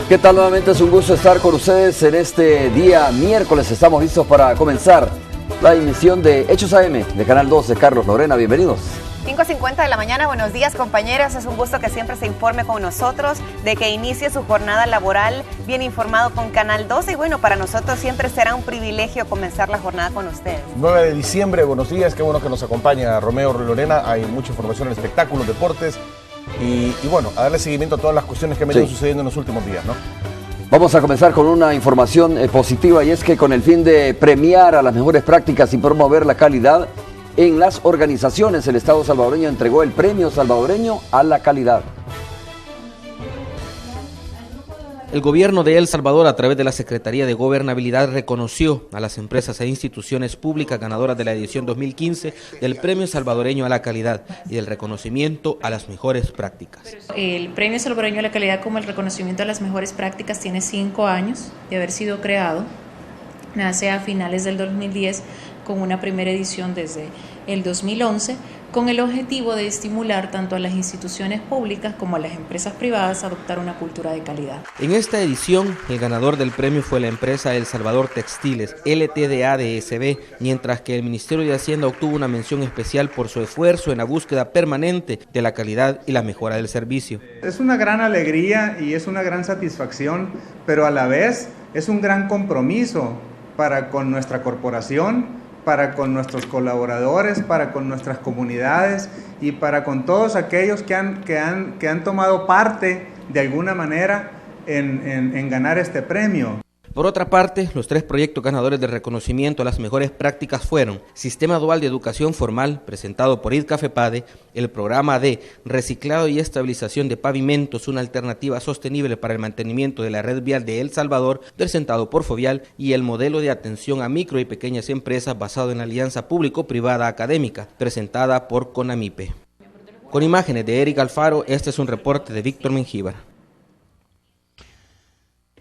¿Qué tal? Nuevamente es un gusto estar con ustedes en este día miércoles. Estamos listos para comenzar la emisión de Hechos AM de Canal 2 de Carlos Lorena. Bienvenidos. 5:50 de la mañana, buenos días compañeros, es un gusto que siempre se informe con nosotros, de que inicie su jornada laboral bien informado con Canal 2 y bueno, para nosotros siempre será un privilegio comenzar la jornada con ustedes. 9 de diciembre, buenos días, qué bueno que nos acompaña Romeo Lorena, hay mucha información en espectáculos, deportes y bueno, a darle seguimiento a todas las cuestiones que han venido sucediendo en los últimos días, ¿no? Vamos a comenzar con una información positiva y es que con el fin de premiar a las mejores prácticas y promover la calidad en las organizaciones, el Estado salvadoreño entregó el Premio Salvadoreño a la Calidad. El gobierno de El Salvador, a través de la Secretaría de Gobernabilidad, reconoció a las empresas e instituciones públicas ganadoras de la edición 2015 del Premio Salvadoreño a la Calidad y del reconocimiento a las mejores prácticas. El Premio Salvadoreño a la Calidad, como el reconocimiento a las mejores prácticas, tiene 5 años de haber sido creado. Nace a finales del 2010 con una primera edición desde el 2011, con el objetivo de estimular tanto a las instituciones públicas como a las empresas privadas a adoptar una cultura de calidad. En esta edición, el ganador del premio fue la empresa El Salvador Textiles, LTDA de SB, mientras que el Ministerio de Hacienda obtuvo una mención especial por su esfuerzo en la búsqueda permanente de la calidad y la mejora del servicio. Es una gran alegría y es una gran satisfacción, pero a la vez es un gran compromiso para con nuestra corporación, para con nuestros colaboradores, para con nuestras comunidades y para con todos aquellos que han tomado parte de alguna manera en ganar este premio. Por otra parte, los 3 proyectos ganadores de reconocimiento a las mejores prácticas fueron Sistema Dual de Educación Formal, presentado por IDCAFEPADE, el programa de Reciclado y Estabilización de Pavimentos, una alternativa sostenible para el mantenimiento de la red vial de El Salvador, presentado por Fovial, y el modelo de atención a micro y pequeñas empresas basado en la alianza público-privada académica, presentada por CONAMIPE. Con imágenes de Eric Alfaro, este es un reporte de Víctor Mengíbar.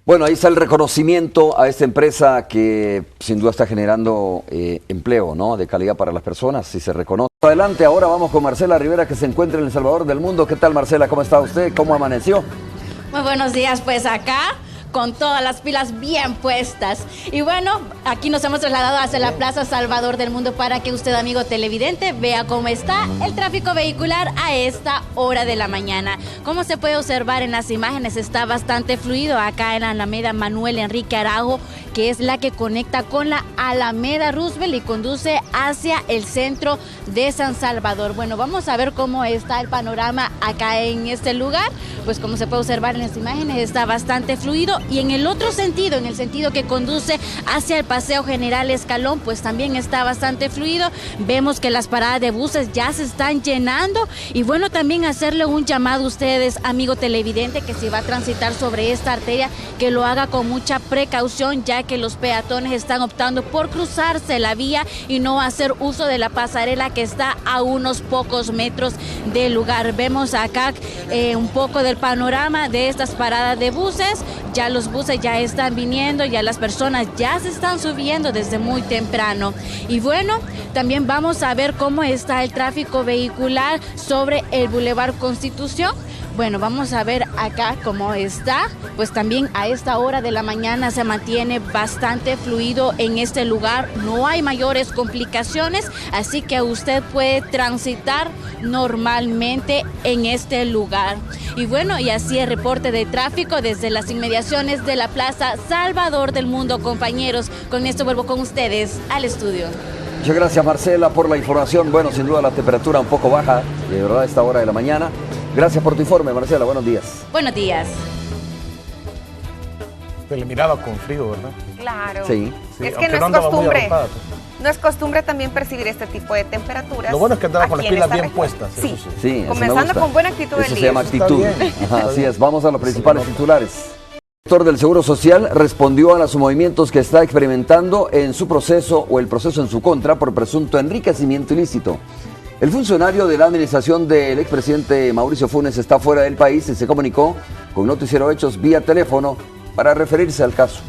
Bueno, ahí está el reconocimiento a esta empresa que sin duda está generando empleo, ¿no?, de calidad para las personas, si se reconoce. Adelante, ahora vamos con Marcela Rivera, que se encuentra en El Salvador del Mundo. ¿Qué tal, Marcela? ¿Cómo está usted? ¿Cómo amaneció? Muy buenos días, pues acá con todas las pilas bien puestas. Y bueno, aquí nos hemos trasladado hacia la Plaza Salvador del Mundo para que usted, amigo televidente, vea cómo está el tráfico vehicular a esta hora de la mañana. Como se puede observar en las imágenes, está bastante fluido acá en la Alameda Manuel Enrique Arago, que es la que conecta con la Alameda Roosevelt y conduce hacia el centro de San Salvador. Bueno, vamos a ver cómo está el panorama acá en este lugar. Pues como se puede observar en las imágenes, está bastante fluido. Y en el otro sentido, en el sentido que conduce hacia el Paseo General Escalón, pues también está bastante fluido. Vemos que las paradas de buses ya se están llenando. Y bueno, también hacerle un llamado a ustedes, amigo televidente, que si va a transitar sobre esta arteria, que lo haga con mucha precaución, ya que los peatones están optando por cruzarse la vía y no hacer uso de la pasarela que está a unos pocos metros del lugar. Vemos acá un poco del panorama de estas paradas de buses. Ya los buses ya están viniendo, ya las personas ya se están subiendo desde muy temprano. Y bueno, también vamos a ver cómo está el tráfico vehicular sobre el Boulevard Constitución. Bueno, vamos a ver acá cómo está. Pues también a esta hora de la mañana se mantiene bastante fluido en este lugar. No hay mayores complicaciones, así que usted puede transitar normalmente en este lugar. Y bueno, y así el reporte de tráfico desde las inmediaciones de la Plaza Salvador del Mundo, compañeros. Con esto vuelvo con ustedes al estudio. Muchas gracias, Marcela, por la información. Bueno, sin duda la temperatura un poco baja, de verdad, a esta hora de la mañana. Gracias por tu informe, Marcela. Buenos días. Buenos días. Se le miraba con frío, ¿verdad? Claro. Sí. Es que no es costumbre. No es costumbre también percibir este tipo de temperaturas. Lo bueno es que andaba con las pilas bien puestas. Sí, sí, comenzando con buena actitud del día. Eso se llama actitud. Ajá, así es. Vamos a los principales titulares. El sector del Seguro Social respondió a los movimientos que está experimentando en su proceso o el proceso en su contra por presunto enriquecimiento ilícito. El funcionario de la administración del expresidente Mauricio Funes está fuera del país y se comunicó con Noticiero Hechos vía teléfono para referirse al caso.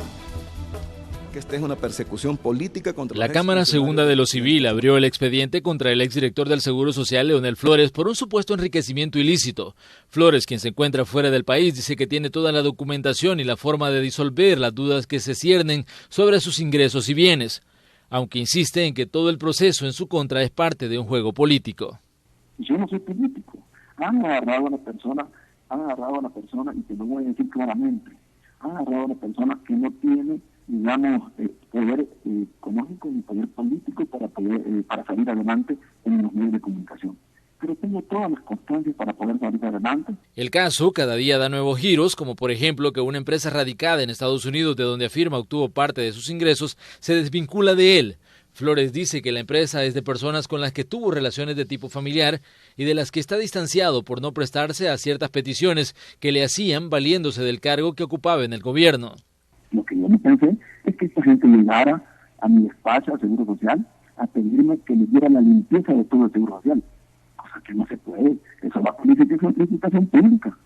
que esta es una persecución política contra la Cámara Segunda de lo Civil abrió el expediente contra el exdirector del Seguro Social, Leonel Flores, por un supuesto enriquecimiento ilícito. Flores, quien se encuentra fuera del país, dice que tiene toda la documentación y la forma de disolver las dudas que se ciernen sobre sus ingresos y bienes, aunque insiste en que todo el proceso en su contra es parte de un juego político. Yo no soy político. Han agarrado a la persona y te lo voy a decir claramente. Han agarrado a una persona que no tiene, digamos, poder económico ni poder político para salir adelante en los medios de comunicación. Pero tengo todas las constancias para poder salir adelante. El caso cada día da nuevos giros, como por ejemplo que una empresa radicada en Estados Unidos, de donde afirma obtuvo parte de sus ingresos, se desvincula de él. Flores dice que la empresa es de personas con las que tuvo relaciones de tipo familiar y de las que está distanciado por no prestarse a ciertas peticiones que le hacían valiéndose del cargo que ocupaba en el gobierno. Lo que yo me pensé es que esta gente llegara a mi despacho, al Seguro Social, a pedirme que le diera la limpieza de todo el Seguro Social. Cosa que no se puede. Eso va por licitación pública.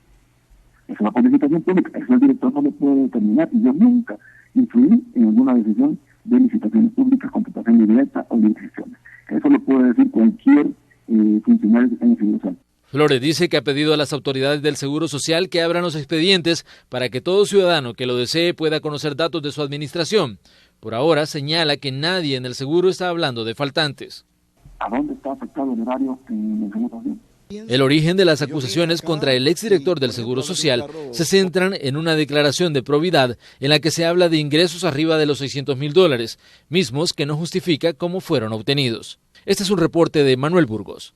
Eso el director no lo puede determinar. Y yo nunca influí en alguna decisión de licitaciones públicas, contratación directa o licitaciones. Eso lo puede decir cualquier funcionario en el Seguro Social. Flores dice que ha pedido a las autoridades del Seguro Social que abran los expedientes para que todo ciudadano que lo desee pueda conocer datos de su administración. Por ahora señala que nadie en el seguro está hablando de faltantes. ¿A dónde está afectado el horario en el Seguro Social? El origen de las acusaciones contra el exdirector del Seguro Social se centran en una declaración de probidad en la que se habla de ingresos arriba de los $600,000, mismos que no justifica cómo fueron obtenidos. Este es un reporte de Manuel Burgos.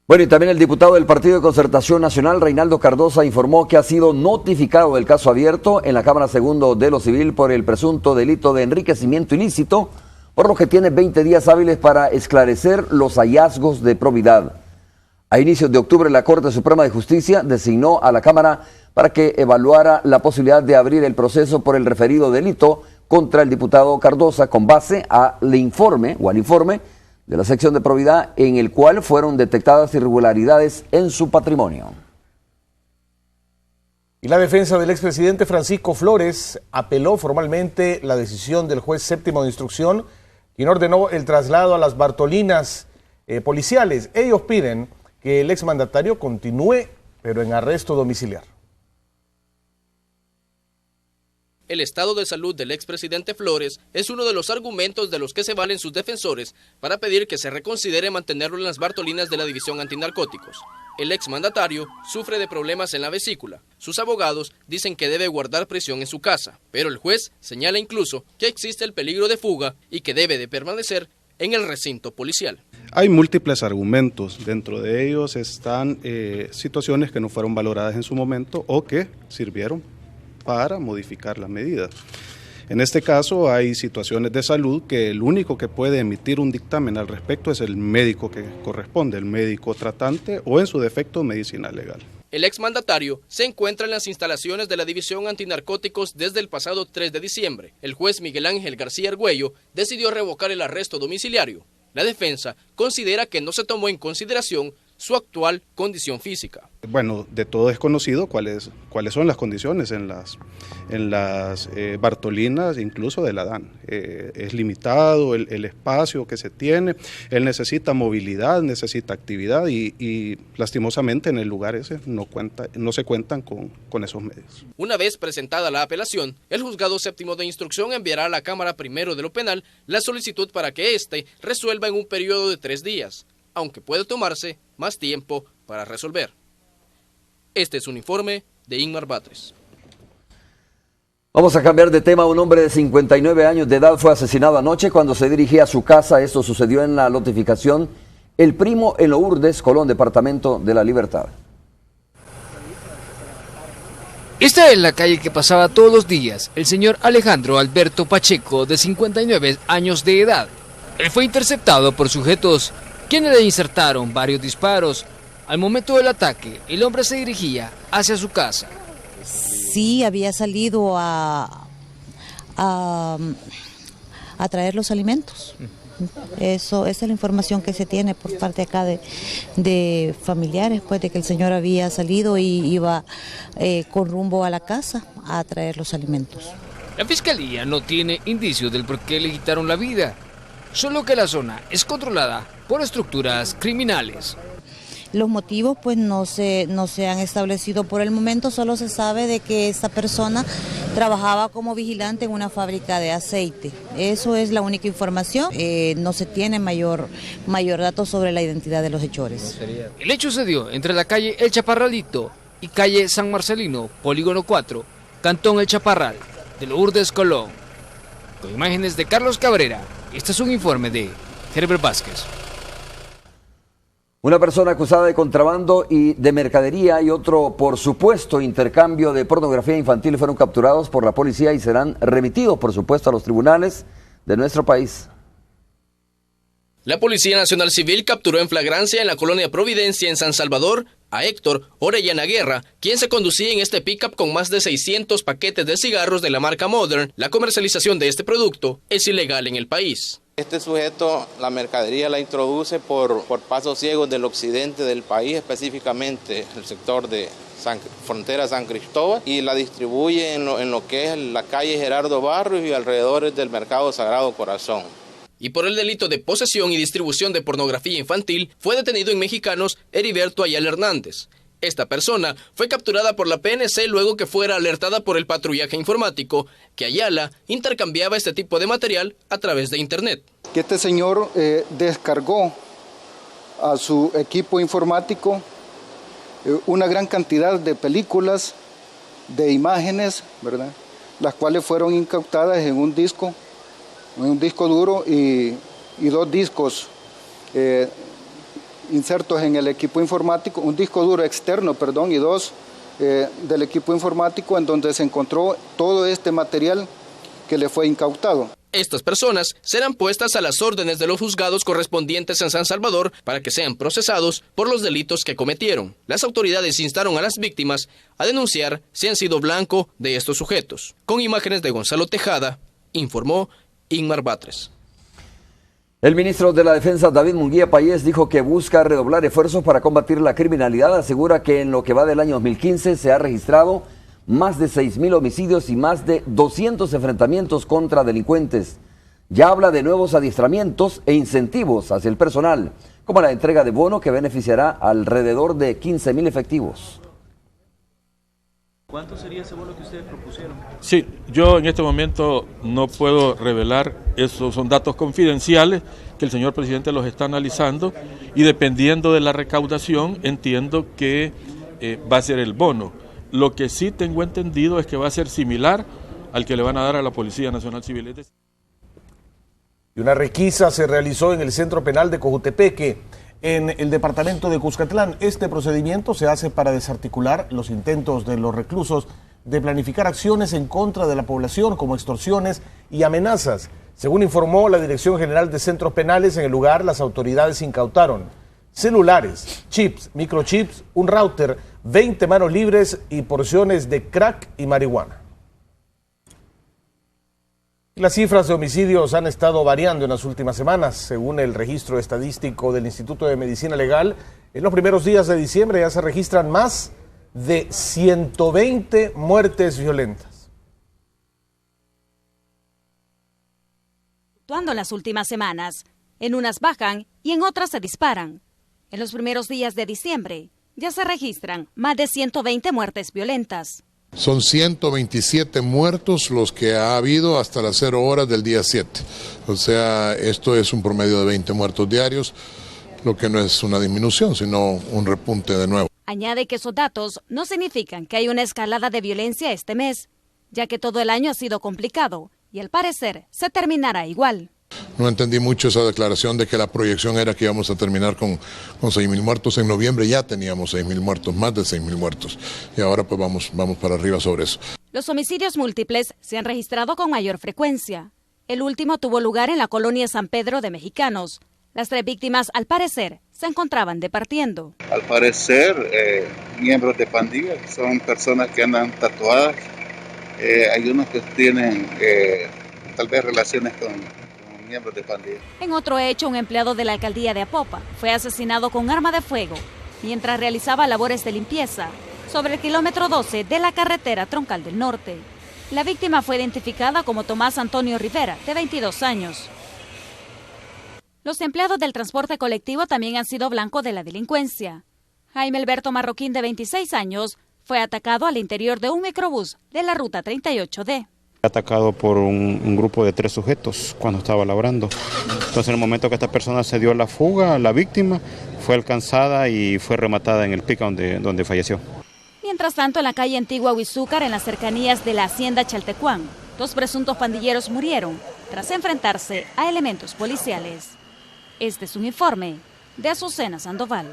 Bueno, y también el diputado del Partido de Concertación Nacional, Reinaldo Cardosa, informó que ha sido notificado del caso abierto en la Cámara Segunda de lo Civil por el presunto delito de enriquecimiento ilícito, por lo que tiene 20 días hábiles para esclarecer los hallazgos de probidad. A inicios de octubre, la Corte Suprema de Justicia designó a la Cámara para que evaluara la posibilidad de abrir el proceso por el referido delito contra el diputado Cardosa con base al informe de la sección de probidad en el cual fueron detectadas irregularidades en su patrimonio. Y la defensa del expresidente Francisco Flores apeló formalmente la decisión del juez séptimo de instrucción, quien ordenó el traslado a las Bartolinas policiales. Ellos piden que el exmandatario continúe, pero en arresto domiciliar. El estado de salud del expresidente Flores es uno de los argumentos de los que se valen sus defensores para pedir que se reconsidere mantenerlo en las Bartolinas de la División Antinarcóticos. El exmandatario sufre de problemas en la vesícula. Sus abogados dicen que debe guardar prisión en su casa, pero el juez señala incluso que existe el peligro de fuga y que debe de permanecer en el recinto policial. Hay múltiples argumentos, dentro de ellos están situaciones que no fueron valoradas en su momento o que sirvieron para modificar las medidas. En este caso hay situaciones de salud que el único que puede emitir un dictamen al respecto es el médico que corresponde, el médico tratante o en su defecto medicina legal. El exmandatario se encuentra en las instalaciones de la División Antinarcóticos desde el pasado 3 de diciembre. El juez Miguel Ángel García Argüello decidió revocar el arresto domiciliario. La defensa considera que no se tomó en consideración su actual condición física. Bueno, de todo es conocido cuáles son las condiciones en las Bartolinas, incluso de la DAN. Es limitado el espacio que se tiene, él necesita movilidad, necesita actividad y lastimosamente en el lugar ese no se cuentan con esos medios. Una vez presentada la apelación, el juzgado séptimo de instrucción enviará a la Cámara Primero de lo Penal la solicitud para que éste resuelva en un periodo de 3 días, aunque puede tomarse más tiempo para resolver. Este es un informe de Inmar Batres. Vamos a cambiar de tema. Un hombre de 59 años de edad fue asesinado anoche cuando se dirigía a su casa. Esto sucedió en la lotificación El Primo en Lourdes, Colón, departamento de La Libertad. Esta es la calle que pasaba todos los días el señor Alejandro Alberto Pacheco, de 59 años de edad. Él fue interceptado por sujetos quienes le insertaron varios disparos. Al momento del ataque, el hombre se dirigía hacia su casa. Sí, había salido a traer los alimentos. Esa es la información que se tiene por parte acá de familiares, pues, de que el señor había salido y iba con rumbo a la casa a traer los alimentos. La fiscalía no tiene indicios del por qué le quitaron la vida, solo que la zona es controlada por estructuras criminales. Los motivos pues no se han establecido por el momento, solo se sabe de que esta persona trabajaba como vigilante en una fábrica de aceite. Eso es la única información, no se tiene mayor datos sobre la identidad de los hechores. El hecho se dio entre la calle El Chaparralito y calle San Marcelino, Polígono 4, Cantón El Chaparral, de Lourdes, Colón. Con imágenes de Carlos Cabrera, este es un informe de Herbert Vázquez. Una persona acusada de contrabando y de mercadería y otro por supuesto intercambio de pornografía infantil fueron capturados por la policía y serán remitidos, por supuesto, a los tribunales de nuestro país. La Policía Nacional Civil capturó en flagrancia en la colonia Providencia, en San Salvador, a Héctor Orellana Guerra, quien se conducía en este pickup con más de 600 paquetes de cigarros de la marca Modern. La comercialización de este producto es ilegal en el país. Este sujeto la mercadería la introduce por pasos ciegos del occidente del país, específicamente el sector de frontera San Cristóbal, y la distribuye en lo que es la calle Gerardo Barrios y alrededores del Mercado Sagrado Corazón. Y por el delito de posesión y distribución de pornografía infantil fue detenido en Mexicanos Heriberto Ayala Hernández. Esta persona fue capturada por la PNC luego que fuera alertada por el patrullaje informático que Ayala intercambiaba este tipo de material a través de Internet. Que este señor descargó a su equipo informático una gran cantidad de películas, de imágenes, ¿verdad?, las cuales fueron incautadas en un disco duro y 2 discos insertos en el equipo informático, un disco duro externo, y 2 del equipo informático, en donde se encontró todo este material que le fue incautado. Estas personas serán puestas a las órdenes de los juzgados correspondientes en San Salvador para que sean procesados por los delitos que cometieron. Las autoridades instaron a las víctimas a denunciar si han sido blanco de estos sujetos. Con imágenes de Gonzalo Tejada, informó Inmar Batres. El ministro de la Defensa, David Munguía Payés, dijo que busca redoblar esfuerzos para combatir la criminalidad. Asegura que en lo que va del año 2015 se ha registrado más de 6.000 homicidios y más de 200 enfrentamientos contra delincuentes. Ya habla de nuevos adiestramientos e incentivos hacia el personal, como la entrega de bono que beneficiará alrededor de 15.000 efectivos. ¿Cuánto sería ese bono que ustedes propusieron? Sí, yo en este momento no puedo revelar, esos son datos confidenciales que el señor presidente los está analizando y dependiendo de la recaudación entiendo que va a ser el bono. Lo que sí tengo entendido es que va a ser similar al que le van a dar a la Policía Nacional Civil. Y una requisa se realizó en el Centro Penal de Cojutepeque, en el departamento de Cuscatlán. Este procedimiento se hace para desarticular los intentos de los reclusos de planificar acciones en contra de la población, como extorsiones y amenazas. Según informó la Dirección General de Centros Penales, en el lugar las autoridades incautaron celulares, chips, microchips, un router, 20 manos libres y porciones de crack y marihuana. Las cifras de homicidios han estado variando en las últimas semanas. Según el registro estadístico del Instituto de Medicina Legal, en los primeros días de diciembre ya se registran más de 120 muertes violentas. Fluctuando en las últimas semanas, en unas bajan y en otras se disparan. En los primeros días de diciembre ya se registran más de 120 muertes violentas. Son 127 muertos los que ha habido hasta las 0 horas del día 7. O sea, esto es un promedio de 20 muertos diarios, lo que no es una disminución, sino un repunte de nuevo. Añade que esos datos no significan que hay una escalada de violencia este mes, ya que todo el año ha sido complicado y al parecer se terminará igual. No entendí mucho esa declaración de que la proyección era que íbamos a terminar con 6.000 muertos. En noviembre ya teníamos 6.000 muertos, más de 6.000 muertos. Y ahora pues vamos para arriba sobre eso. Los homicidios múltiples se han registrado con mayor frecuencia. El último tuvo lugar en la colonia San Pedro de Mexicanos. Las 3 víctimas, al parecer, se encontraban departiendo. Al parecer, miembros de pandillas, son personas que andan tatuadas. Hay unos que tienen tal vez relaciones con miembros de pandilla. En otro hecho, un empleado de la alcaldía de Apopa fue asesinado con arma de fuego mientras realizaba labores de limpieza sobre el kilómetro 12 de la carretera Troncal del Norte. La víctima fue identificada como Tomás Antonio Rivera, de 22 años. Los empleados del transporte colectivo también han sido blanco de la delincuencia. Jaime Alberto Marroquín, de 26 años, fue atacado al interior de un microbús de la ruta 38D. Atacado por un grupo de 3 sujetos cuando estaba laborando. Entonces, en el momento que esta persona se dio la fuga, la víctima fue alcanzada y fue rematada en el pica donde falleció. Mientras tanto, en la calle Antigua Huizúcar, en las cercanías de la hacienda Chaltecuán, 2 presuntos pandilleros murieron tras enfrentarse a elementos policiales. Este es un informe de Azucena Sandoval.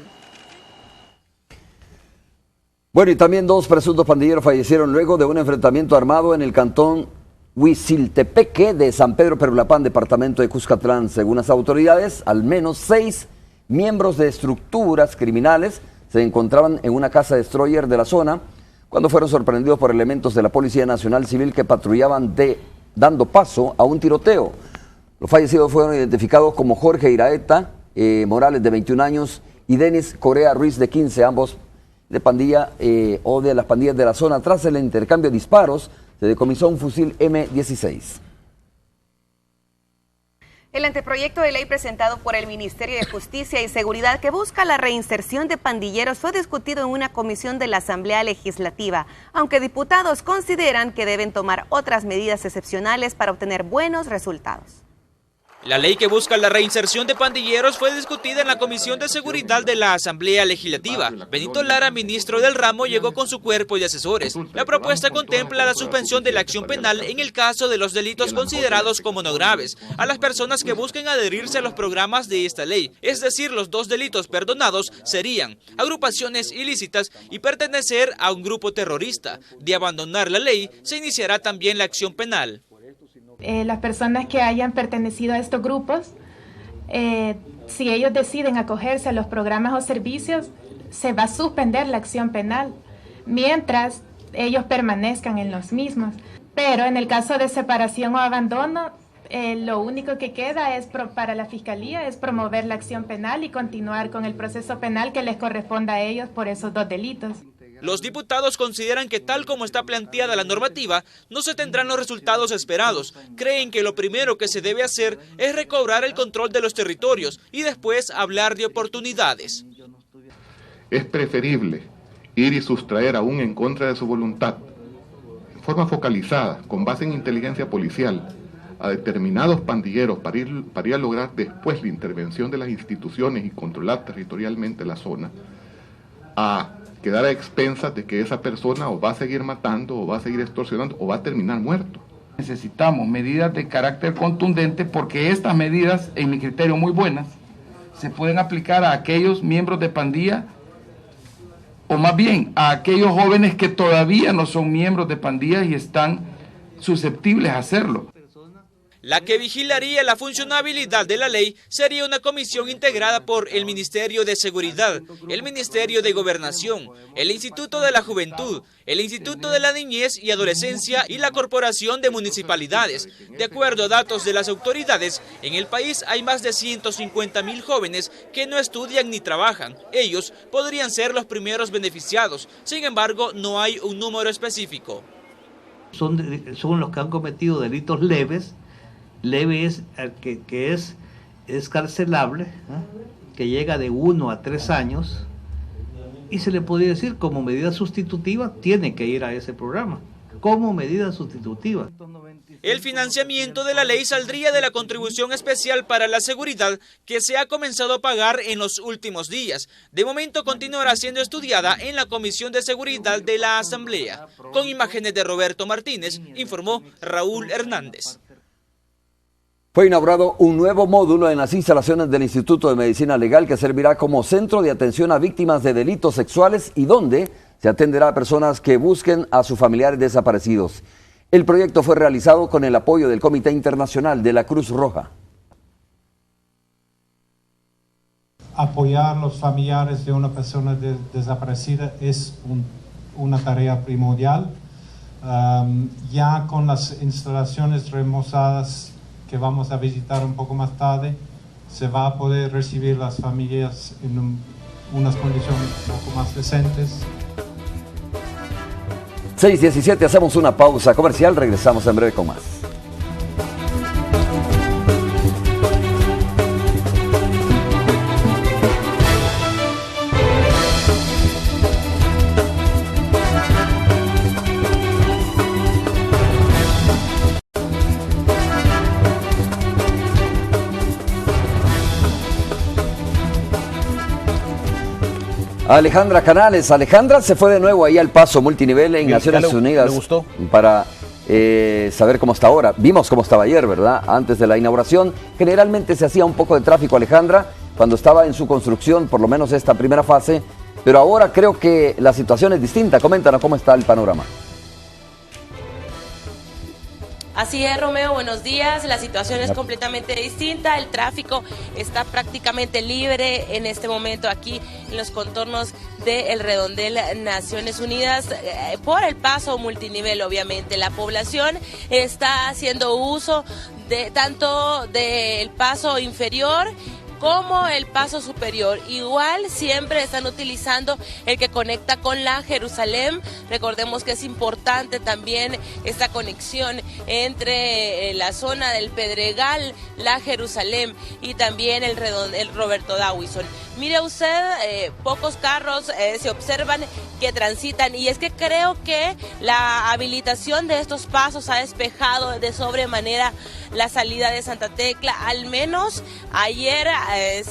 Bueno, y también 2 presuntos pandilleros fallecieron luego de un enfrentamiento armado en el cantón Huiziltepeque de San Pedro Perulapán, departamento de Cuscatlán. Según las autoridades, al menos 6 miembros de estructuras criminales se encontraban en una casa destroyer de la zona cuando fueron sorprendidos por elementos de la Policía Nacional Civil que patrullaban dando paso a un tiroteo. Los fallecidos fueron identificados como Jorge Iraeta Morales, de 21 años, y Denis Correa Ruiz, de 15, ambos de pandilla o de las pandillas de la zona. Tras el intercambio de disparos, se decomisó un fusil M16. El anteproyecto de ley presentado por el Ministerio de Justicia y Seguridad que busca la reinserción de pandilleros fue discutido en una comisión de la Asamblea Legislativa, aunque diputados consideran que deben tomar otras medidas excepcionales para obtener buenos resultados. La ley que busca la reinserción de pandilleros fue discutida en la Comisión de Seguridad de la Asamblea Legislativa. Benito Lara, ministro del ramo, llegó con su cuerpo de asesores. La propuesta contempla la suspensión de la acción penal en el caso de los delitos considerados como no graves a las personas que busquen adherirse a los programas de esta ley. Es decir, los 2 delitos perdonados serían agrupaciones ilícitas y pertenecer a un grupo terrorista. De abandonar la ley, se iniciará también la acción penal. Las personas que hayan pertenecido a estos grupos, si ellos deciden acogerse a los programas o servicios, se va a suspender la acción penal, mientras ellos permanezcan en los mismos. Pero en el caso de separación o abandono, lo único que queda es para la Fiscalía es promover la acción penal y continuar con el proceso penal que les corresponda a ellos por esos 2 delitos. Los diputados consideran que tal como está planteada la normativa, no se tendrán los resultados esperados. Creen que lo primero que se debe hacer es recobrar el control de los territorios y después hablar de oportunidades. Es preferible ir y sustraer aún en contra de su voluntad, en forma focalizada, con base en inteligencia policial, a determinados pandilleros para ir a lograr después la intervención de las instituciones y controlar territorialmente la zona, a quedar a expensas de que esa persona o va a seguir matando, o va a seguir extorsionando, o va a terminar muerto. Necesitamos medidas de carácter contundente porque estas medidas, en mi criterio muy buenas, se pueden aplicar a aquellos miembros de pandilla, o más bien a aquellos jóvenes que todavía no son miembros de pandilla y están susceptibles a hacerlo. La que vigilaría la funcionabilidad de la ley sería una comisión integrada por el Ministerio de Seguridad, el Ministerio de Gobernación, el Instituto de la Juventud, el Instituto de la Niñez y Adolescencia y la Corporación de Municipalidades. De acuerdo a datos de las autoridades, en el país hay más de 150,000 jóvenes que no estudian ni trabajan. Ellos podrían ser los primeros beneficiados, sin embargo, no hay un número específico. Son los que han cometido delitos leves. Leve es que es escarcelable, que llega de 1 a 3 años, y se le podría decir como medida sustitutiva tiene que ir a ese programa, como medida sustitutiva. El financiamiento de la ley saldría de la contribución especial para la seguridad que se ha comenzado a pagar en los últimos días. De momento continuará siendo estudiada en la Comisión de Seguridad de la Asamblea. Con imágenes de Roberto Martínez, informó Raúl Hernández. Fue inaugurado un nuevo módulo en las instalaciones del Instituto de Medicina Legal que servirá como centro de atención a víctimas de delitos sexuales y donde se atenderá a personas que busquen a sus familiares desaparecidos. El proyecto fue realizado con el apoyo del Comité Internacional de la Cruz Roja. Apoyar a los familiares de una persona desaparecida es una tarea primordial. Ya con las instalaciones remozadas que vamos a visitar un poco más tarde, se va a poder recibir las familias en unas condiciones un poco más decentes. 6:17, hacemos una pausa comercial, regresamos en breve con más. Alejandra Canales. Alejandra se fue de nuevo ahí al paso multinivel en Naciones Unidas. ¿Le gustó? Para saber cómo está ahora. Vimos cómo estaba ayer, ¿verdad? Antes de la inauguración. Generalmente se hacía un poco de tráfico, Alejandra, cuando estaba en su construcción, por lo menos esta primera fase. Pero ahora creo que la situación es distinta. Coméntanos cómo está el panorama. Así es, Romeo, buenos días. La situación es completamente distinta. El tráfico está prácticamente libre en este momento aquí en los contornos del redondel Naciones Unidas por el paso multinivel, obviamente. La población está haciendo uso de tanto del paso inferior como el paso superior. Igual siempre están utilizando el que conecta con la Jerusalén. Recordemos que es importante también esta conexión entre la zona del Pedregal, la Jerusalén y también el Roberto Dawison. Mire usted, pocos carros se observan que transitan, y es que creo que la habilitación de estos pasos ha despejado de sobremanera la salida de Santa Tecla. Al menos ayer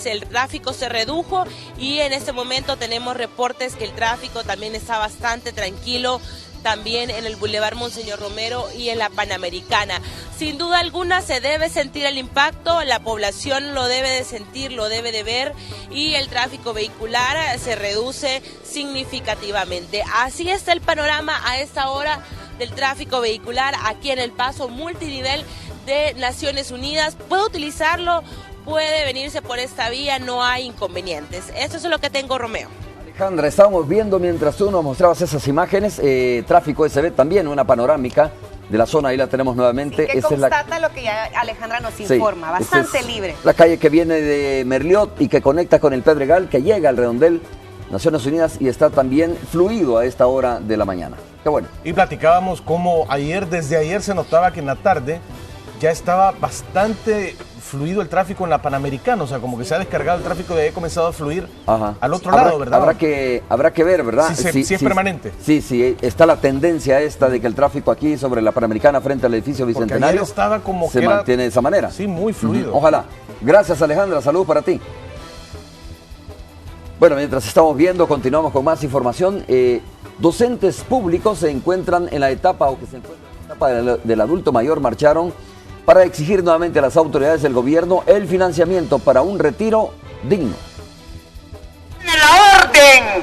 el tráfico se redujo, y en este momento tenemos reportes que el tráfico también está bastante tranquilo, también en el Boulevard Monseñor Romero y en la Panamericana. Sin duda alguna se debe sentir el impacto, la población lo debe de sentir, lo debe de ver, y el tráfico vehicular se reduce significativamente. Así está el panorama a esta hora del tráfico vehicular aquí en el paso multinivel de Naciones Unidas. Puede utilizarlo, puede venirse por esta vía, no hay inconvenientes. Esto es lo que tengo, Romeo. Alejandra, estábamos viendo mientras tú nos mostrabas esas imágenes, tráfico SB también, una panorámica de la zona, ahí la tenemos nuevamente. Sí, que constata lo que ya Alejandra nos informa, bastante libre. La calle que viene de Merliot y que conecta con el Pedregal, que llega al redondel Naciones Unidas y está también fluido a esta hora de la mañana. Qué bueno. Y platicábamos cómo desde ayer se notaba que en la tarde ya estaba bastante fluido el tráfico en la Panamericana, o sea, como que se ha descargado el tráfico y ha comenzado a fluir al otro lado, ¿verdad? Habrá que ver, ¿verdad? Si es permanente. Sí, está la tendencia esta de que el tráfico aquí sobre la Panamericana frente al edificio Bicentenario estaba como se mantiene de esa manera. Sí, muy fluido. Ojalá. Gracias, Alejandra, saludos para ti. Bueno, mientras estamos viendo, continuamos con más información. Docentes públicos se encuentran en la etapa, o que se encuentran en la etapa del adulto mayor, marcharon para exigir nuevamente a las autoridades del gobierno el financiamiento para un retiro digno. La orden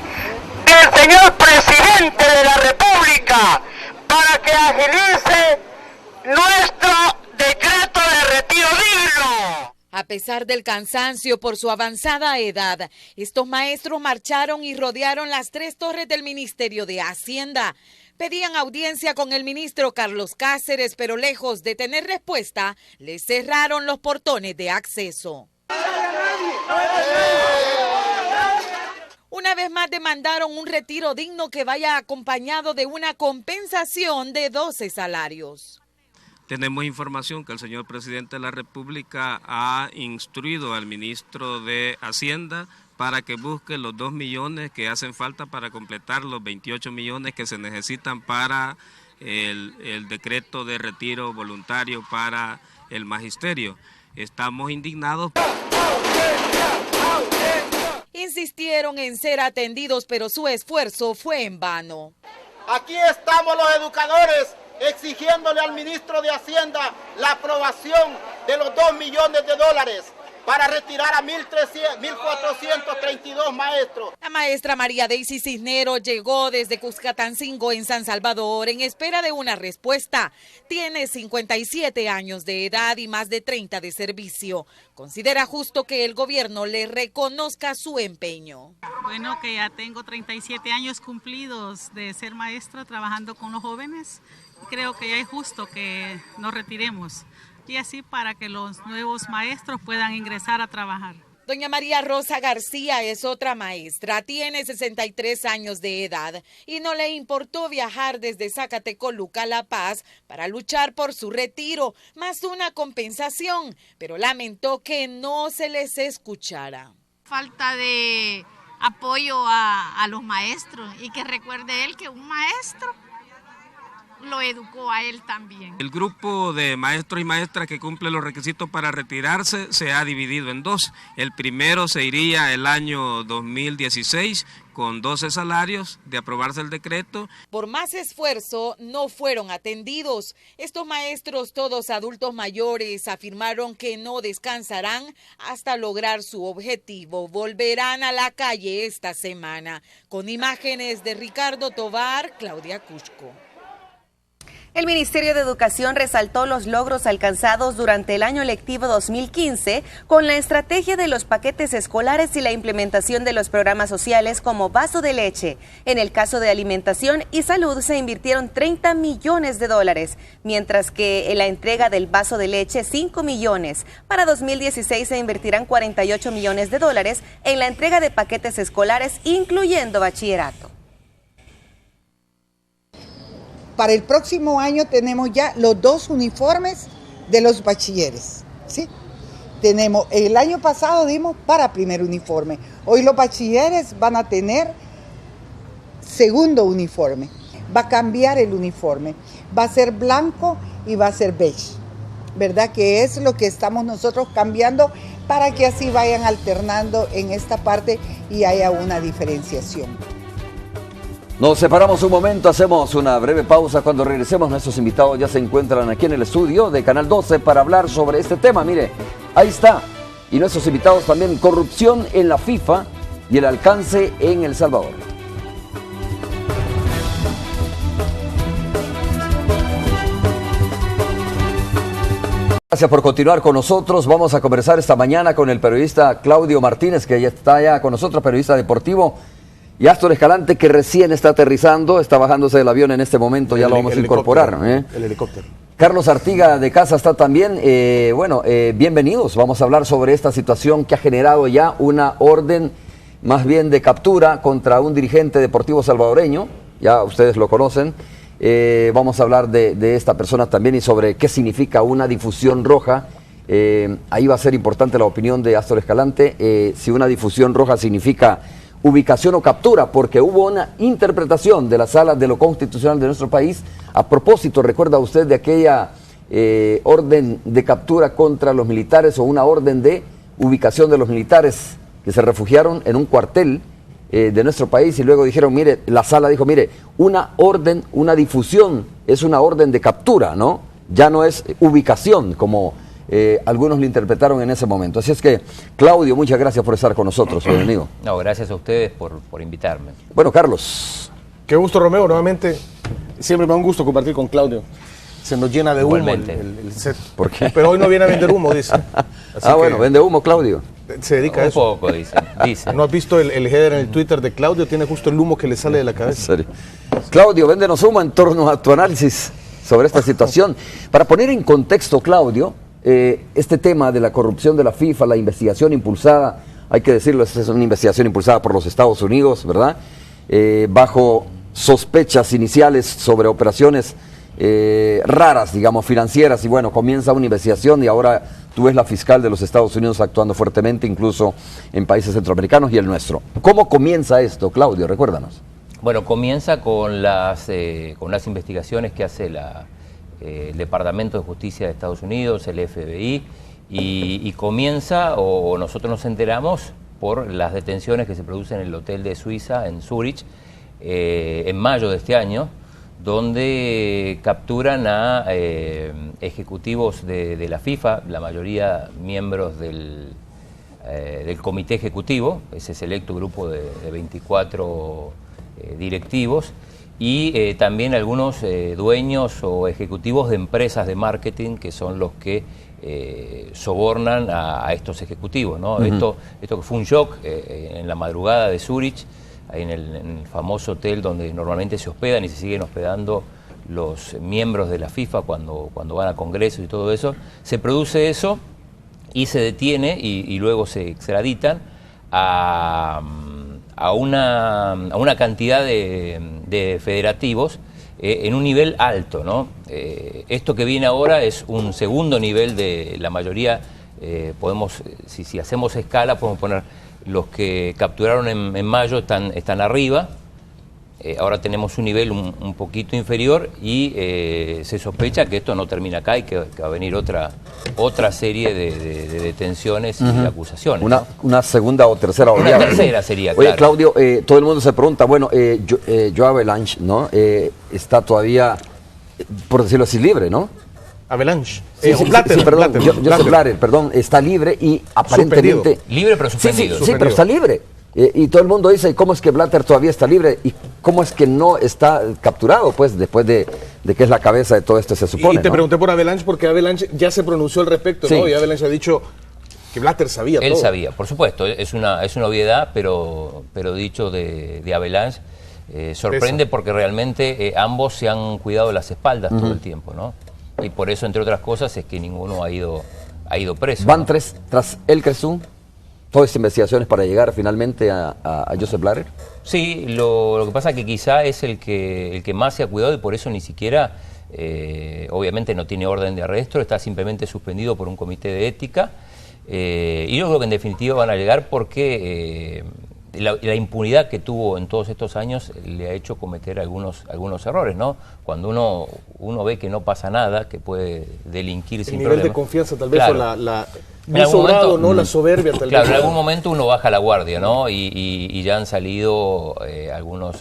del señor presidente de la República para que agilice nuestro decreto de retiro digno. A pesar del cansancio por su avanzada edad, estos maestros marcharon y rodearon las 3 torres del Ministerio de Hacienda. Pedían audiencia con el ministro Carlos Cáceres, pero lejos de tener respuesta, les cerraron los portones de acceso. Una vez más demandaron un retiro digno que vaya acompañado de una compensación de 12 salarios. Tenemos información que el señor presidente de la República ha instruido al ministro de Hacienda para que busque los 2 millones que hacen falta para completar los 28 millones que se necesitan para el decreto de retiro voluntario para el magisterio. Estamos indignados. Insistieron en ser atendidos, pero su esfuerzo fue en vano. Aquí estamos los educadores exigiéndole al ministro de Hacienda la aprobación de los 2 millones de dólares para retirar a 1.432 maestros. La maestra María Daisy Cisneros llegó desde Cuscatancingo en San Salvador en espera de una respuesta. Tiene 57 años de edad y más de 30 de servicio. Considera justo que el gobierno le reconozca su empeño. Bueno, que ya tengo 37 años cumplidos de ser maestra trabajando con los jóvenes. Creo que ya es justo que nos retiremos, y así para que los nuevos maestros puedan ingresar a trabajar. Doña María Rosa García es otra maestra, tiene 63 años de edad y no le importó viajar desde Zacatecoluca a La Paz para luchar por su retiro, más una compensación, pero lamentó que no se les escuchara. Falta de apoyo a los maestros y que recuerde él que un maestro lo educó a él también. El grupo de maestros y maestras que cumple los requisitos para retirarse se ha dividido en dos. El primero se iría el año 2016 con 12 salarios de aprobarse el decreto. Por más esfuerzo no fueron atendidos. Estos maestros, todos adultos mayores, afirmaron que no descansarán hasta lograr su objetivo. Volverán a la calle esta semana. Con imágenes de Ricardo Tovar, Claudia Cusco. El Ministerio de Educación resaltó los logros alcanzados durante el año lectivo 2015 con la estrategia de los paquetes escolares y la implementación de los programas sociales como Vaso de Leche. En el caso de alimentación y salud se invirtieron 30 millones de dólares, mientras que en la entrega del Vaso de Leche 5 millones. Para 2016 se invertirán 48 millones de dólares en la entrega de paquetes escolares, incluyendo bachillerato. Para el próximo año tenemos ya los 2 uniformes de los bachilleres, ¿sí? Tenemos, el año pasado dimos para primer uniforme, hoy los bachilleres van a tener segundo uniforme, va a cambiar el uniforme, va a ser blanco y va a ser beige, ¿verdad? Que es lo que estamos nosotros cambiando para que así vayan alternando en esta parte y haya una diferenciación. Nos separamos un momento, hacemos una breve pausa. Cuando regresemos, nuestros invitados ya se encuentran aquí en el estudio de Canal 12 para hablar sobre este tema. Mire, ahí está. Y nuestros invitados también, corrupción en la FIFA y el alcance en El Salvador. Gracias por continuar con nosotros. Vamos a conversar esta mañana con el periodista Claudio Martínez, que ya está ya con nosotros, periodista deportivo. Y Astor Escalante, que recién está aterrizando, está bajándose del avión en este momento, ya lo vamos a incorporar. El helicóptero. Carlos Artiga de casa está también. Bienvenidos. Vamos a hablar sobre esta situación que ha generado ya una orden más bien de captura contra un dirigente deportivo salvadoreño. Ya ustedes lo conocen. Vamos a hablar de esta persona también y sobre qué significa una difusión roja. Ahí va a ser importante la opinión de Astor Escalante. Si una difusión roja significa ubicación o captura, porque hubo una interpretación de la Sala de lo Constitucional de nuestro país. A propósito, ¿recuerda usted de aquella orden de captura contra los militares o una orden de ubicación de los militares que se refugiaron en un cuartel de nuestro país y luego dijeron, mire, la Sala dijo, mire, una orden, una difusión es una orden de captura, ¿no? Ya no es ubicación como algunos lo interpretaron en ese momento. Así es que, Claudio, muchas gracias por estar con nosotros. Bienvenido. No, gracias a ustedes por invitarme. Bueno, Carlos. Qué gusto, Romeo, nuevamente. Siempre me da un gusto compartir con Claudio. Se nos llena de humo el set. ¿Por qué? Pero hoy no viene a vender humo, dice. Bueno, vende humo, Claudio. Se dedica a eso. Un poco, dice. ¿No has visto el header en el Twitter de Claudio? Tiene justo el humo que le sale de la cabeza. ¿En serio? Claudio, véndenos humo en torno a tu análisis sobre esta situación. Para poner en contexto, Claudio, este tema de la corrupción de la FIFA, la investigación impulsada, hay que decirlo, es una investigación impulsada por los Estados Unidos, ¿verdad? Bajo sospechas iniciales sobre operaciones raras, digamos, financieras, y bueno, comienza una investigación y ahora tú ves la fiscal de los Estados Unidos actuando fuertemente, incluso en países centroamericanos y el nuestro. ¿Cómo comienza esto, Claudio? Recuérdanos. Bueno, comienza con las investigaciones que hace el Departamento de Justicia de Estados Unidos, el FBI, y comienza, o nosotros nos enteramos, por las detenciones que se producen en el hotel de Suiza, en Zúrich, en mayo de este año, donde capturan a ejecutivos de la FIFA, la mayoría miembros del comité ejecutivo, ese selecto grupo de 24 directivos, y también algunos dueños o ejecutivos de empresas de marketing que son los que sobornan a estos ejecutivos, ¿no? Esto que fue un shock en la madrugada de Zúrich, ahí en el famoso hotel donde normalmente se hospedan y se siguen hospedando los miembros de la FIFA cuando van a congresos y todo eso. Se produce eso, y se detiene y luego se extraditan a una cantidad de federativos en un nivel alto, ¿no? Esto que viene ahora es un segundo nivel de la mayoría. Podemos, si hacemos escala, podemos poner los que capturaron en mayo están arriba. Ahora tenemos un nivel un poquito inferior y se sospecha que esto no termina acá y que va a venir otra serie de detenciones y de acusaciones. Una segunda o tercera oleada. Una tercera sería, Oye, claro. Claudio, todo el mundo se pregunta, bueno, Joe Avalanche, ¿no? Está todavía, por decirlo así, libre, ¿no? Avalanche. Perdón, Joseph Blatter, perdón, está libre y aparentemente... Suspendido. Libre pero suspendido. Sí, pero está libre. Y todo el mundo dice, ¿cómo es que Blatter todavía está libre? ¿Y cómo es que no está capturado, pues, después de que es la cabeza de todo esto, se supone? Y te ¿no? pregunté por Avalanche porque Avalanche ya se pronunció al respecto, Sí. ¿no? Y Avalanche ha dicho que Blatter sabía Él todo. sabía, por supuesto, es una obviedad, pero dicho de Avalanche, sorprende porque realmente ambos se han cuidado las espaldas todo el tiempo, ¿no? Y por eso, entre otras cosas, es que ninguno ha ido preso. Van ¿no? tras el Cresú, todas estas investigaciones para llegar finalmente a Joseph Blatter. Sí, lo que pasa es que quizá es el que más se ha cuidado y por eso ni siquiera, obviamente no tiene orden de arresto, está simplemente suspendido por un comité de ética. Y yo creo que en definitiva van a llegar porque la impunidad que tuvo en todos estos años le ha hecho cometer algunos errores, ¿no? Cuando uno ve que no pasa nada, que puede delinquir sin El nivel problema. de confianza tal vez, Claro. o la En algún sobrado, momento, ¿no? La soberbia tal claro, vez. en algún momento uno baja la guardia, ¿no? Y ya han salido algunos